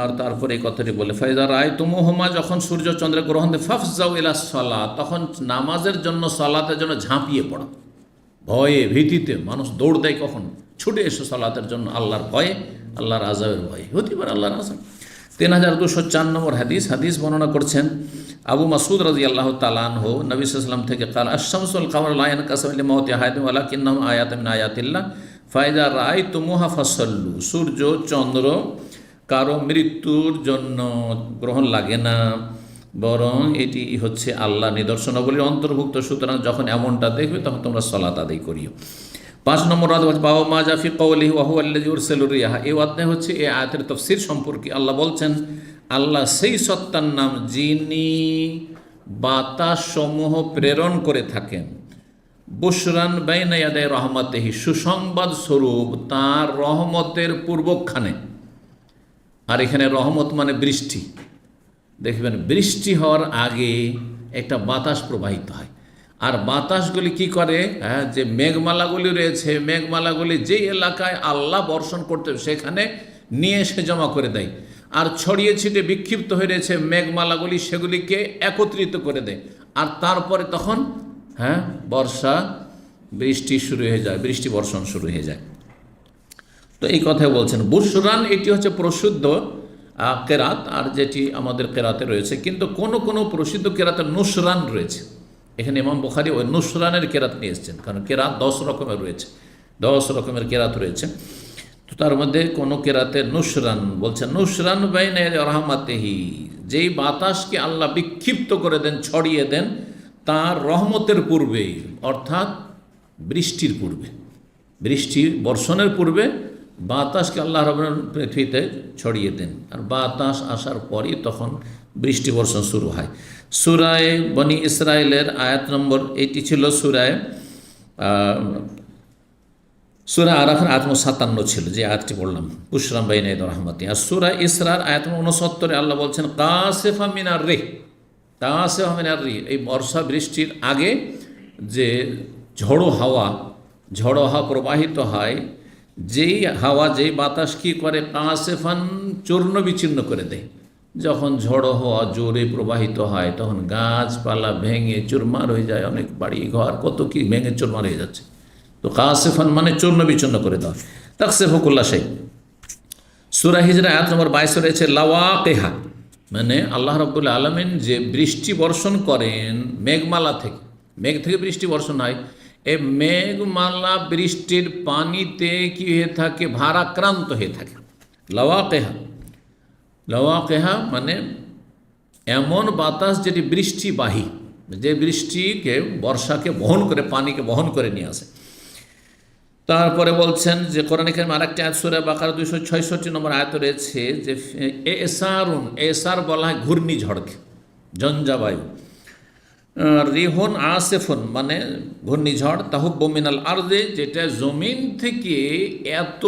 আর তারপরে এই কথাটি বলে ফাইজা রায় তুমুহুমা, যখন সূর্য চন্দ্র গ্রহণ দেয়, ফাফজাউ ইলা সালাত, তখন নামাজের জন্য, সালাতের জন্য ঝাঁপিয়ে পড়ো। ভয়ে ভীতিতে মানুষ দৌড় দেয়, কখন ছুটে এসো সালাতের জন্য, আল্লাহর ভয়ে, আল্লাহর আযাবের ভয়ে, হতে পারে আল্লাহর আযাব। 3204 নম্বর হাদিস বর্ণনা করছেন আবু মাসউদ রাদিয়াল্লাহু তাআলা আনহু, নবী সাল্লাল্লাহু আলাইহি ওয়াসাল্লাম থেকে, কাল আশ-শামসু ওয়াল কামারু লা ইয়ানকাসিফান লিমাউতি আহাদিন ওয়ালাকিন্নাহুম আয়াতুন মিন আয়াতিল্লাহ ফাইজা রাআইতুমুহা ফাসাল্লু। সূর্য চন্দ্র কারো মৃত্যুর জন্য গ্রহণ লাগে না, বরং এটি হচ্ছে আল্লাহ নিদর্শনাবলীর অন্তর্ভুক্ত। সুতরাং যখন এমনটা দেখবে, তখন তোমরা সালাত আদায় করিও। 5 নম্বর বাবা মা জাফি কওলিহি ওয়া হুয়া আল্লাযী ইউরসিলুর রিয়াহা, এই অধ্যায় হচ্ছে এই আয়াতের তাফসীর সম্পর্কে। আল্লাহ বলছেন, আল্লাহ সেই সত্তার নাম যিনি বাতাস সমূহ প্রেরণ করে থাকেন, বুশরান বাইনা ইয়াদাই রহমাতিহি, সুসংবাদ স্বরূপ তার রহমতের পূর্বক্ষণে। আর এখানে রহমত মানে বৃষ্টি। দেখবেন বৃষ্টি হওয়ার আগে একটা বাতাস প্রবাহিত হয়, আর বাতাসগুলি কি করে, যে মেঘমালাগুলি রয়েছে, মেঘমালাগুলি যে এলাকায় আল্লাহ বর্ষণ করতে সেখানে নিয়ে এসে জমা করে দেয়, আর ছড়িয়ে ছিটে বিক্ষিপ্ত হয়ে রয়েছে মেঘমালাগুলি, সেগুলিকে একত্রিত করে দেয়, আর তারপরে তখন বর্ষা, বৃষ্টি শুরু হয়ে যায়, বৃষ্টি বর্ষণ শুরু হয়ে যায়। তো এই কথাই বলছেন বুশরান, এটি হচ্ছে প্রসিদ্ধ, কেরাত, আর যেটি আমাদের কেরাতে রয়েছে। কিন্তু কোনো কোনো প্রসিদ্ধ কেরাতে নুসরান রয়েছে। এখানে ইমাম বুখারী ওই নুসরানের কেরাত নিয়ে এসেছেন, কারণ কেরাত 10 রকমের রয়েছে, 10 রকমের কেরাত রয়েছে। তো তার মধ্যে কোনো কেরাতে নুসরান বলছেন, নুসরান বাইনা রহমাতিহি, যেই বাতাসকে আল্লাহ বিক্ষিপ্ত করে দেন, ছড়িয়ে দেন তার রহমতের পূর্বে, অর্থাৎ বৃষ্টির পূর্বে, বৃষ্টি বর্ষণের পূর্বে বাতাসকে আল্লাহ রাব্বুল পৃথিবীতে ছড়িয়ে দেন, আর বাতাস আসার পরই তখন বৃষ্টি বর্ষণ শুরু হয়। সূরায়ে বনি ইসরাইলের আয়াত নম্বর, এটি ছিল সূরা আরাফের আয়াত নম্বর 57 ছিল, যে আয়াতটি বললাম, বুশরাম বাইনা ইয়াদাই রাহমাতি। আর সূরা ইসরার আয়াত নম্বর 69 আল্লাহ বলছেন কাসিফা মিনার রিহ, কাসিফা মিনার রিহ, এই বর্ষা বৃষ্টির আগে যে ঝড়ো হাওয়া প্রবাহিত হয়, যেই হাওয়া, যেই বাতাস কী করে, কাসিফান চূর্ণ বিচ্ছিন্ন করে দেয়। যখন ঝড়ো হাওয়া জোরে প্রবাহিত হয় তখন গাছপালা ভেঙে চুরমার হয়ে যায়, অনেক বাড়ি ঘর কত কি ভেঙে চুরমার হয়ে যাচ্ছে। তো কাসিফান মানে চূর্ণ বিচ্ছিন্ন করে দেওয়া, তাকসিফু কুল্লা শাই। সূরা হিজর আয়াত নম্বর 22 রয়েছে লাওয়াকিহা, মানে আল্লাহ রাব্বুল আলামিন যে বৃষ্টি বর্ষণ করেন মেঘমালা থেকে, মেঘ থেকে বৃষ্টি বর্ষণ হয়, এই মেঘমালা বৃষ্টির পানিতে কি হয়ে থাকে, ভারাক্রান্ত হয়ে থাকে। লাওয়াকিহা মানে এমন বাতাস যেটি বৃষ্টিবাহী, যে বৃষ্টিকে, বর্ষাকে বহন করে, পানিকে বহন করে নিয়ে আসে। তারপরে বলছেন যে কোরআন কারীমে আরেকটি আয়াত সূরা বাকারা 266 নম্বর আয়াত রয়েছে যে এসার বলা হয় ঘূর্ণিঝড়কে, ঝঞ্ঝাবায়ু। রিহুন আসিফুন মানে ঘূর্ণিঝড়, তাহুব্বু মিনাল আরদে, যেটা জমিন থেকে এত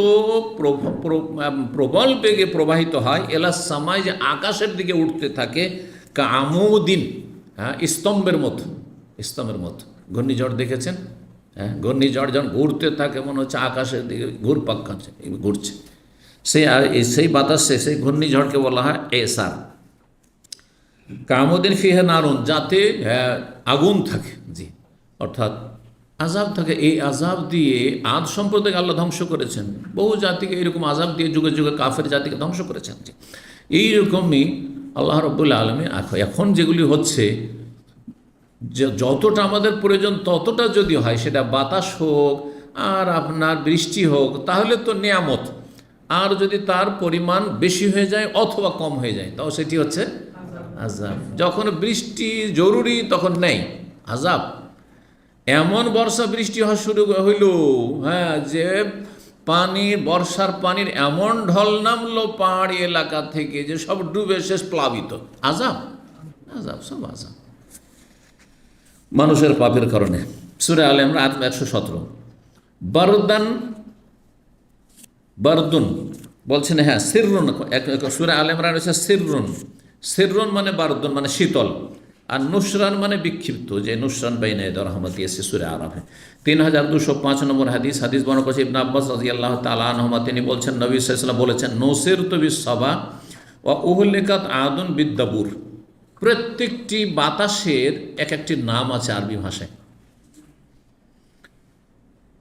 প্রবল বেগে প্রবাহিত হয়, এলা সামাই, যে আকাশের দিকে উঠতে থাকে, কামুদিন, স্তম্ভের মতো, স্তম্ভের মতো। ঘূর্ণিঝড় দেখেছেন? হ্যাঁ, ঘূর্ণিঝড় যখন ঘুরতে থাকে মনে হচ্ছে আকাশের দিকে ঘুরপাক খাচ্ছে, ঘুরছে। সেই বাতাসে, সেই ঘূর্ণিঝড়কে বলা হয় এসার। কামুদিন ফিহে নারুন, যাতে আগুন থাকে, জি, অর্থাৎ আযাব থাকে। এই আযাব দিয়ে আদ সম্প্রদায়কে আল্লাহ ধ্বংস করেছেন, বহু জাতিকে এরকম আযাব দিয়ে যুগে যুগে কাফের জাতিকে ধ্বংস করেছেন। জি, এইরকমই আল্লাহ রাব্বুল আলামিন এখন যেগুলি হচ্ছে, যে যতটা আমাদের প্রয়োজন ততটা যদি হয়, সেটা বাতাস হোক আর আপনার বৃষ্টি হোক, তাহলে তো নেয়ামত। আর যদি তার পরিমাণ বেশি হয়ে যায় অথবা কম হয়ে যায়, তাও সেটি হচ্ছে আযাব। যখন বৃষ্টি জরুরি তখন নেই, আযাব। এমন বর্ষা বৃষ্টি হওয়া শুরু হইল, হ্যাঁ, যে বর্ষার পানির এমন ঢল নামলো পাহাড়ি এলাকা থেকে যে সব ডুবে শেষ, প্লাবিত। আযাব, সব আযাব মানুষের পাপের কারণে। সূরা আলে ইমরান আয়াত 117। বারদুন বলছেন, হ্যাঁ, সিররুন, সূরা আলে ইমরান রয়েছে সিররুন মানে বারদুন মানে শীতল, আর নুসরান মানে বিক্ষিপ্ত, যে নুসরান বাইনা ইয়াদাই রাহমাতি এসে সূরা আরাফে। 3205 নম্বর হাদিস বর্ণনা করেছে ইবনে আব্বাস রাদিয়াল্লাহু তাআলা আনহুমা, তিনি বলছেন নবী সাল্লাল্লাহু আলাইহি ওয়াসাল্লাম বলেছেন, নুসিরতু বিস-সাবা ওয়া উহলিকাত আদুন বিদ-দাবুর। প্রত্যেকটি বাতাসের এক একটি নাম আছে আরবি ভাষায়।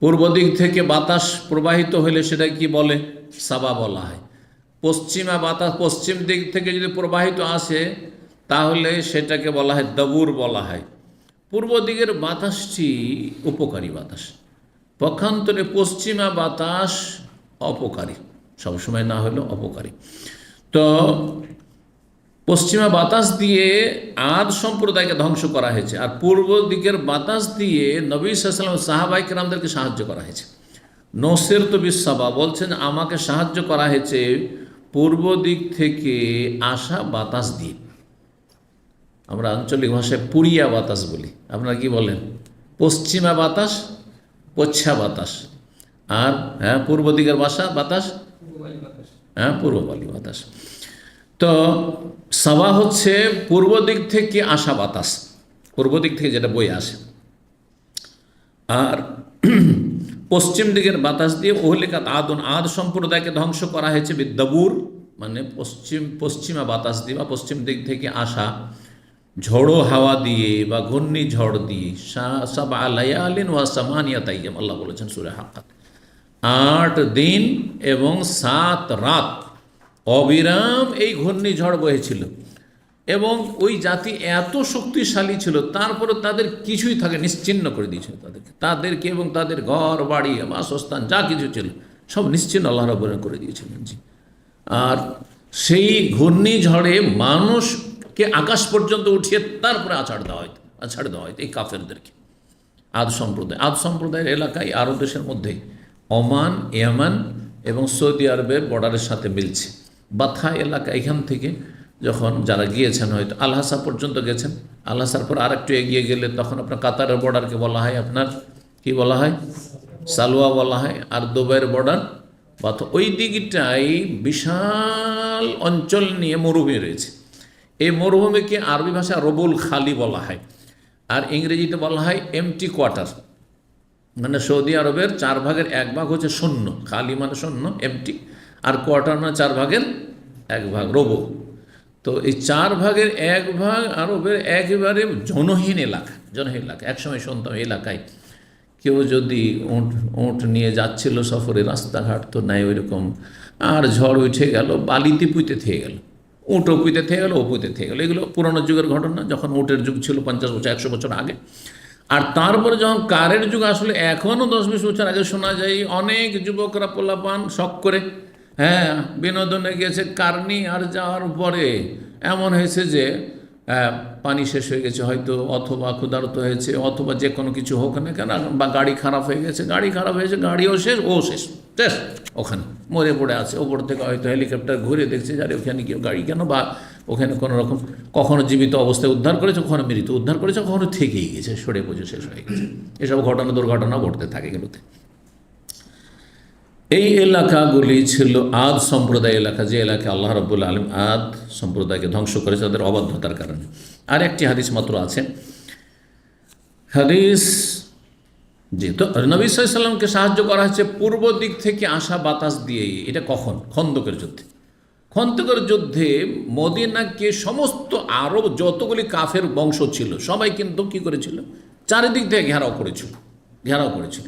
পূর্ব দিক থেকে বাতাস প্রবাহিত হলে সেটা কি বলে? সাবা বলা হয়। পশ্চিমা বাতাস পশ্চিম দিক থেকে যদি প্রবাহিত আসে তাহলে সেটাকে বলা হয় দাবুর বলা হয়। পূর্ব দিকের বাতাসটি উপকারী বাতাস, পক্ষান্তরে পশ্চিমা বাতাস অপকারী, সবসময় না হলেও অপকারী। তো পশ্চিমা বাতাস দিয়ে আদ সম্প্রদায়কে ধ্বংস করা হয়েছে, আর পূর্ব দিকের বাতাস দিয়ে নবী সাল্লাল্লাহু আলাইহি ওয়াসাল্লাম সাহাবায়ে কেরামদেরকে সাহায্য করা হয়েছে। নসিরতু বিস-সাবা বলছেন, আমাকে সাহায্য করা হয়েছে পূর্ব দিক থেকে আসা বাতাস দিয়ে। আমরা আঞ্চলিক ভাষায় পুরিয়া বাতাস বলি, আপনারা কি বলেন? পশ্চিমা বাতাস, পচ্ছা বাতাস, আর হ্যাঁ পূর্ব দিকের বাতাস, হ্যাঁ পূর্ববালী বাতাস। তো সাবা হচ্ছে পূর্ব দিক থেকে আসা বাতাস, পূর্ব দিক থেকে যেটা বয়ে আসে। আর পশ্চিম দিকের বাতাস দিয়ে ওহলিকাত আদুন, আদ সম্প্রদায়কে ধ্বংস করা হয়েছে বিদ-দাবুর, মানে পশ্চিমা বাতাস দিয়ে বা পশ্চিম দিক থেকে আসা ঝড়ো হাওয়া দিয়ে বা ঘূর্ণিঝড় দিয়ে। সাবআ লায়ালিন ওয়া সামানিয়াতা আইয়াম, আল্লাহ বলেছেন সূরা হাক্কাত, 8 দিন এবং 7 রাত অবিরাম এই ঘূর্ণিঝড় বহেছিল এবং ওই জাতি এত শক্তিশালী ছিল, তারপরে তাদের কিছুই থাকে নিশ্চিহ্ন করে দিয়েছিল তাদেরকে এবং তাদের ঘর বাড়ি বাসস্থান যা কিছু ছিল সব নিশ্চিহ্ন আল্লাহ রাব্বুল আলামিন করে দিয়েছিলেন। জি, আর সেই ঘূর্ণিঝড়ে মানুষকে আকাশ পর্যন্ত উঠিয়ে তারপরে আছাড় দেওয়া হয়তো এই কাফেরদেরকে। আদ সম্প্রদায়ের এলাকায় আরব দেশের মধ্যে ওমান, ইয়ামান এবং সৌদি আরবের বর্ডারের সাথে মিলছে। বাথা এলাকা, এখান থেকে যখন যারা গিয়েছেন হয়তো আলহাসা পর্যন্ত গেছেন, আলহাসার পর আর একটু এগিয়ে গেলে তখন আপনার কাতারের বর্ডারকে বলা হয় আপনার কি বলা হয়, সালোয়া বলা হয়, আর দুবাইয়ের বর্ডার বাথা। ওই দিকটাই বিশাল অঞ্চল নিয়ে মরুভূমি রয়েছে। এই মরুভূমিকে আরবি ভাষায় রবুল খালি বলা হয়, আর ইংরেজিতে বলা হয় এমটি কোয়ার্টার। মানে সৌদি আরবের 4 ভাগের 1 ভাগ হচ্ছে শূন্য, খালি মানে শূন্য, এমটি, আর কোয়ার্টার মানে 4 ভাগের 1 ভাগ রবু। তো এই 4 ভাগের 1 ভাগ আরবের একেবারে জনহীন এলাকা। একসময় শুনতাম এলাকায় কেউ যদি উঁট নিয়ে যাচ্ছিল সফরে, রাস্তাঘাট তো নাই ওইরকম, আর ঝড় উঠে গেল, বালিতে পুঁতে থেকে গেল, উঁটও পুঁতে থেকে গেল, ও পুঁতে থেকে গেল। এগুলো পুরনো যুগের ঘটনা, যখন উটের যুগ ছিল 50 বছর 100 বছর আগে। আর তারপরে যখন কারের যুগ আসলে, এখনও 10-20 বছর আগে শোনা যায় অনেক যুবকরা পোলাপান শখ করে বিনোদনে গেছে কার নিয়ে, আর যাওয়ার পরে এমন হয়েছে যে পানি শেষ হয়ে গেছে হয়তো, অথবা ক্ষুধার্ত হয়েছে, অথবা যে কোনো কিছু হোক না কেন, বা গাড়ি খারাপ হয়ে গেছে, গাড়িও শেষ, ও শেষ, ওখানে মরে পড়ে আছে। ওপর থেকে হয়তো হেলিকপ্টার ঘুরে দেখছে যারে ওখানে কেউ গাড়ি কেন, বা ওখানে কোনো রকম কখনো জীবিত অবস্থায় উদ্ধার করেছে, কখনো মৃত উদ্ধার করেছে, কখনো থেকেই গেছে, সরে পড়ে শেষ হয়ে গেছে। এসব দুর্ঘটনা ঘটতে থাকে এগুলোতে। এই এলাকাগুলি ছিল আদ সম্প্রদায় এলাকা, যে এলাকা আল্লাহ রাব্বুল আলামিন আদ সম্প্রদায়কে ধ্বংস করেছে তাদের অবাধ্যতার কারণে। আর একটি হাদিস মাত্র আছে, হাদিস জি, তো নবী সাল্লাল্লাহু আলাইহি ওয়াসাল্লামকে সাহায্য করা হচ্ছে পূর্ব দিক থেকে আসা বাতাস দিয়ে। এটা কখন? খন্দকের যুদ্ধে মদিনাকে সমস্ত আরব যতগুলি কাফের বংশ ছিল সবাই কিন্তু কী করেছিল, চারিদিক থেকে ঘেরাও করেছিল।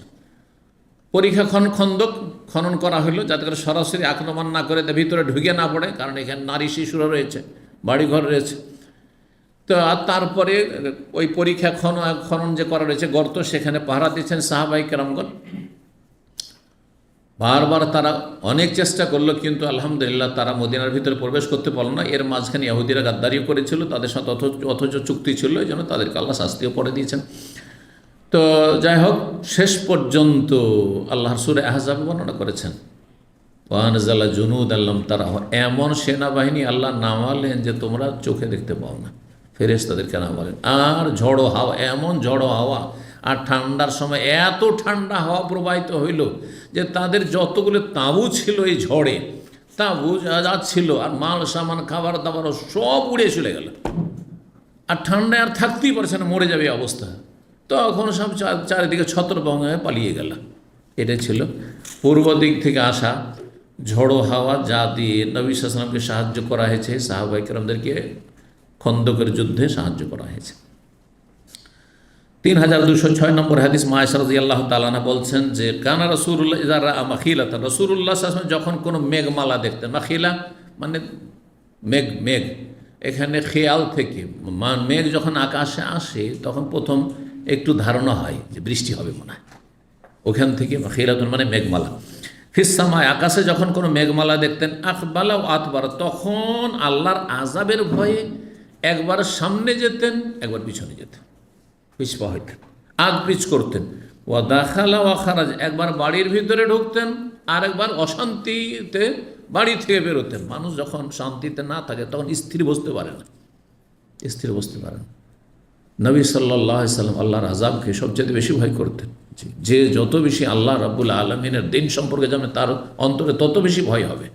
পরীক্ষা খন্দক খনন করা হলো যাতে করে সরাসরি আক্রমণ না করে ভিতরে ঢুকে না পড়ে, কারণ এখানে নারী শিশুরা রয়েছে, বাড়িঘর রয়েছে। তো আর তারপরে ওই পরীক্ষা খনন যে করা রয়েছে গর্ত, সেখানে পাহারা দিচ্ছেন সাহাবাই কেরামগণ। বারবার তারা অনেক চেষ্টা করলো, কিন্তু আলহামদুলিল্লাহ তারা মদিনার ভিতরে প্রবেশ করতে পারল না। এর মাঝখানে ইহুদিরা গাদ্দারিও করেছিল, তাদের সাথে অথচ চুক্তি ছিল, এই জন্য তাদেরকে আল্লাহ শাস্তিও পড়ে দিয়েছেন। তো যাই হোক, শেষ পর্যন্ত আল্লাহর সূরা আহজাব বর্ণনা করেছেন, ওয়ানজালা জুনুদ আল্লাম তারা, এমন সেনাবাহিনী আল্লাহ নামালেন যে তোমরা চোখে দেখতে পাও না, ফেরেশতাদেরকে নামালেন। আর ঝড়ো হাওয়া, এমন ঝড়ো হাওয়া, আর ঠান্ডার সময় এত ঠান্ডা হাওয়া প্রবাহিত হইল যে তাদের যতগুলো তাঁবু ছিল এই ঝড়ে, তাঁবু যাচ্ছিল, আর মাল সামান খাবার দাবারও সব উড়ে চলে গেল। আর ঠান্ডায় আর থাকতেই পারছে না, মরে যাবে অবস্থা। তখন সব চারিদিকে ছত্রভঙ্গ হয়ে পালিয়ে গেল। এটা ছিল পূর্ব দিক থেকে আসা ঝড়ো হাওয়া, যা দিয়ে নবী সাল্লাল্লাহু আলাইহি ওয়াসাল্লামকে সাহায্য করা হয়েছে, সাহাবায়ে কেরামদেরকে খন্দকের যুদ্ধে সাহায্য করা হয়েছে। 3206 নম্বর হাদিস, মা আয়েশা রাদিয়াল্লাহু তাআলা আনহা বলছেন যে কানা রাসূলুল্লাহ ইযা রাআ মাখিলাতা, রাসূলুল্লাহ সাল্লাল্লাহু আলাইহি ওয়াসাল্লাম যখন কোনো মেঘমালা দেখতেন, মাখিলা মানে মেঘ, এখানে খেয়াল থেকে মেঘ যখন আকাশে আসে তখন প্রথম একটু ধারণা হয় যে বৃষ্টি হবে মনে হয়, ওখান থেকে মাখিলাতুন মানে মেঘমালা। ফিসসামায়, আকাশে যখন কোনো মেঘমালা দেখতেন, আকবালা ও আতবার, তখন আল্লাহর আযাবের ভয়ে একবার সামনে যেতেন, একবার পিছনে যেতেন, পিছপা হইতেন, আগ পিছ করতেন। ওয়া দাখালা ওয়া খারাজ, একবার বাড়ির ভিতরে ঢুকতেন, আর একবার অশান্তিতে বাড়ি থেকে বেরোতেন। মানুষ যখন শান্তিতে না থাকে তখন স্থির বসতে পারে না। নবী সাল্লাল্লাহু আলাইহি ওয়াসাল্লাম আল্লাহর আযাবকে সবচেয়ে বেশি ভয় করতেন। যে যত বেশি আল্লাহ রাব্বুল আলামিনের দিন সম্পর্কে জানে, তার অন্তরে তত বেশি ভয় হবে।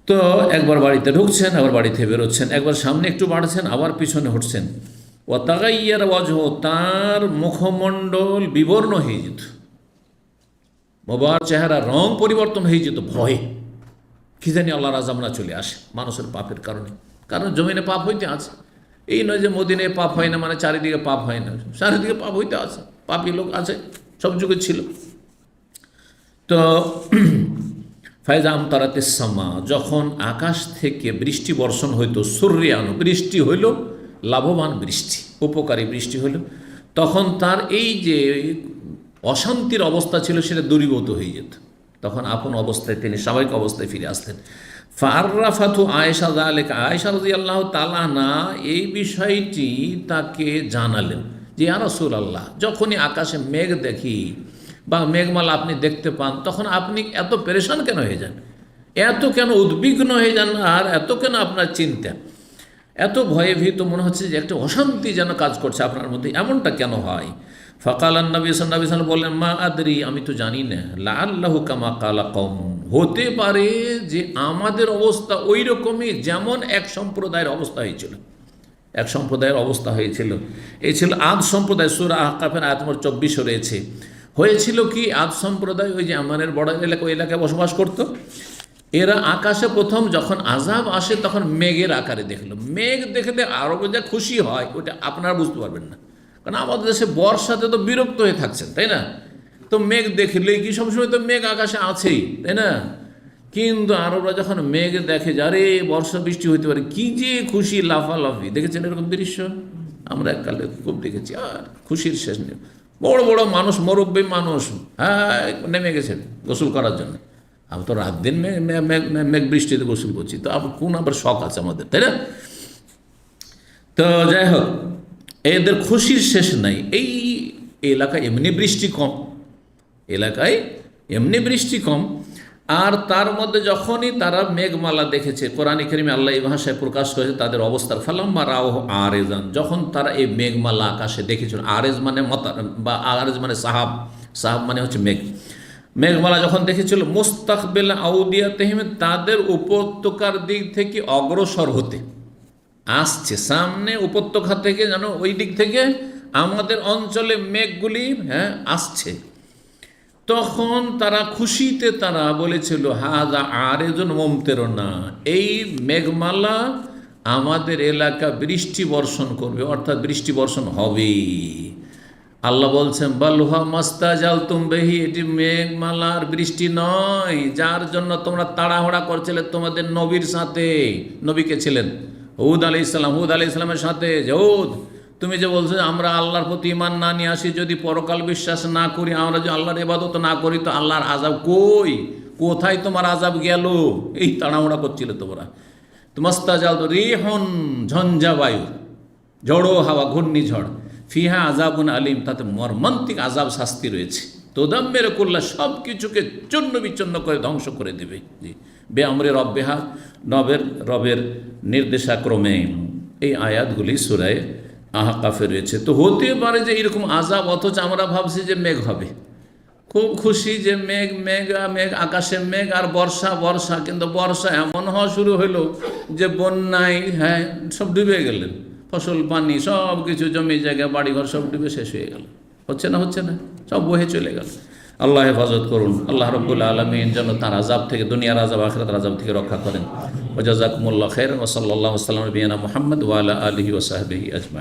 তো একবার বাড়িতে ঢুকছেন, আবার বাড়ি থেকে বেরোচ্ছেন, একবার সামনে একটু বাড়ছেন, আবার পিছনে হটছেন। ও তাগাইয়ার ওয়াজহ, তার মুখমণ্ডল বিবর্ণ হয়ে যেত, মোবার চেহারা রং পরিবর্তন হয়ে যেত ভয়ে, কি জানি আল্লাহর আযাব না চলে আসে মানুষের পাপের কারণে। কারণ জমিনে পাপ হইতে আছে, এই নয় যে মদিনায় পাপ হয় না মানে চারিদিকে পাপ হয় না, চারিদিকে পাপ হইতে আছে, পাপী লোক আছে, সব যুগে ছিল। তো ফায়জা আমতারাতিস সামা, যখন আকাশ থেকে বৃষ্টি বর্ষণ হইতো, সুরিয়ানো বৃষ্টি হইল, লাভবান বৃষ্টি, উপকারী বৃষ্টি হইল, তখন তার এই যে অশান্তির অবস্থা ছিল সেটা দূরীভূত হয়ে যেত। তখন আপন অবস্থায় তিনি স্বাভাবিক অবস্থায় ফিরে আসতেন। ফাররাফাতু আয়েশা যালিকা, আয়েশা রাদিয়াল্লাহু তাআলা না এই বিষয়টি তাকে জানালেন যে ইয়া রাসূলুল্লাহ, যখনই আকাশে মেঘ দেখি বা মেঘমালা আপনি দেখতে পান, তখন আপনি এত পেরেশান কেন হয়ে যান, এত কেন উদ্বিগ্ন হয়ে যান, আর এত কেন আপনার চিন্তা, এত ভয়ে ভীত মনে হচ্ছে যে একটা অশান্তি যেন কাজ করছে আপনার মধ্যে, এমনটা কেন হয়? ফাকালান নবী সাল্লাল্লাহু আলাইহি ওয়াসাল্লাম বললেন, মা আদরি, আমি তো জানি না, লাআল্লাহু কামা কালা কওম, হতে পারে যে আমাদের অবস্থা ওই রকমই যেমন এক সম্প্রদায়ের অবস্থা হয়েছিল। এক সম্প্রদায়ের অবস্থা হয়েছিল, এই ছিল আদ সম্প্রদায়। সূরা আহকাফের আয়াত নম্বর 24 রয়েছে। হয়েছিল কি, আদ সম্প্রদায় ওই যে আমানের বড় এলাকা, ওই এলাকায় বসবাস করত। এরা আকাশে প্রথম যখন আযাব আসে তখন মেঘের আকারে দেখলো। মেঘ দেখলে আরও যা খুশি হয় ওটা আপনারা বুঝতে পারবেন না, কারণ আমাদের দেশে বর্ষাতে তো বিরক্ত হয়ে থাকছেন, তাই না? তো মেঘ দেখলেই কি, সবসময় তো মেঘ আকাশে আছেই, তাই না? কিন্তু আরবরা যখন মেঘ দেখে যে আরে বর্ষা বৃষ্টি হইতে পারে, কি যে খুশি, লাফালাফি। দেখেছেন এরকম দৃশ্য? আমরা এককালে খুব দেখেছি, আর খুশির শেষ নেই। বড় বড় মানুষ, মুরব্বী মানুষ, হ্যাঁ, নেমে গেছেন গোসল করার জন্য। আমি তো রাত দিন মেঘ বৃষ্টিতে গোসল করছি, তো কোন আবার শখ আছে আমাদের, তাই না? তো যাই হোক, এদের খুশির শেষ নাই। এই এলাকায় এমনি বৃষ্টি কম, এলাকায় এমনি বৃষ্টি কম, আর তার মধ্যে যখনই তারা মেঘমালা দেখেছে, কোরআনে কারিমে আল্লাহ এই ভাষায় প্রকাশ করেছে তাদের অবস্থার। ফালাম্মা রাও আরেজান, যখন তারা এই মেঘমালা আকাশে দেখেছিল, আরেজ মানে মতার বা আরেজ মানে সাহাব, সাহাব মানে হচ্ছে মেঘ, মেঘমালা যখন দেখেছিল, মুস্তাকবিল আউদিয়াতিহিম, তাদের উপত্যকার দিক থেকে অগ্রসর হতে আসছে, সামনে উপত্যকা থেকে যেন ওই দিক থেকে আমাদের অঞ্চলে মেঘগুলি আসছে। তখন তারা খুশিতে তারা বলেছিল, হাযা আরেজুন মুমতিরুনা, এই মেঘমালা আমাদের এলাকা বৃষ্টি বর্ষণ করবে, অর্থাৎ বৃষ্টি বর্ষণ হবে। আল্লাহ বলছেন, বালুহা মাস্তাজালতুম বিহি, এটি মেঘমালার বৃষ্টি নয় যার জন্য তোমরা তাড়াহুড়া করছিলে তোমাদের নবীর সাথে। নবীকে ছিলেন হুদ আলাইহিস সালাম, হুদ আলাইহিস সালামের সাথে, যে হুদ, তুমি যে বলছো আমরা আল্লাহর প্রতি ঈমান না নিয়ে আসি, যদি পরকাল বিশ্বাস না করি, আমরা যদি আল্লাহর ইবাদত না করি, তো আল্লাহর আযাব কই, কোথায় তোমার আযাব গেল? এই তাড়াহুড়া করছিলে তোমরা। মাস্তাজাল রিহুন, ঝঞ্ঝা বায়ু, ঝড়ো হাওয়া, ঘূর্ণিঝড়, ফিহা আযাবুন আলিম, তাতে মর্মান্তিক আযাব, শাস্তি রয়েছে। তোদাম্মের কুল্লা, সব কিছুকে চূর্ণ বিচ্ছন্ন করে ধ্বংস করে দেবে। জি, বে আমরে রব্বেহা, রবের নির্দেশাক্রমে। এই আয়াতগুলি সূরা আহকাফে রয়েছে। তো হতে পারে যে এরকম আযাব, অথচ আমরা ভাবছি যে মেঘ হবে, খুব খুশি যে মেঘ, মেঘ আকাশে মেঘ আর বর্ষা, বর্ষা, কিন্তু বর্ষা এমন হওয়া শুরু হলো যে বন্যায় সব ডুবে গেলেন, ফসল পানি সব কিছু, জমি জায়গা বাড়িঘর সব ডুবে শেষ হয়ে গেল। হচ্ছে না, হচ্ছে না, সব বহে চলে গেল। আল্লাহ হেফাজত করুন। আল্লাহ রাব্বুল আলামিন যেন তার আযাব থেকে, দুনিয়ার আযাব আখিরাতের আযাব থেকে রক্ষা করেন। ওয়া জাযাকুমুল্লাহু খাইরান ওয়া সাল্লাল্লাহু আলা নবিয়িনা মুহাম্মদ ওয়া আলা আলিহি ওয়া সাহবিহি আজমাইন।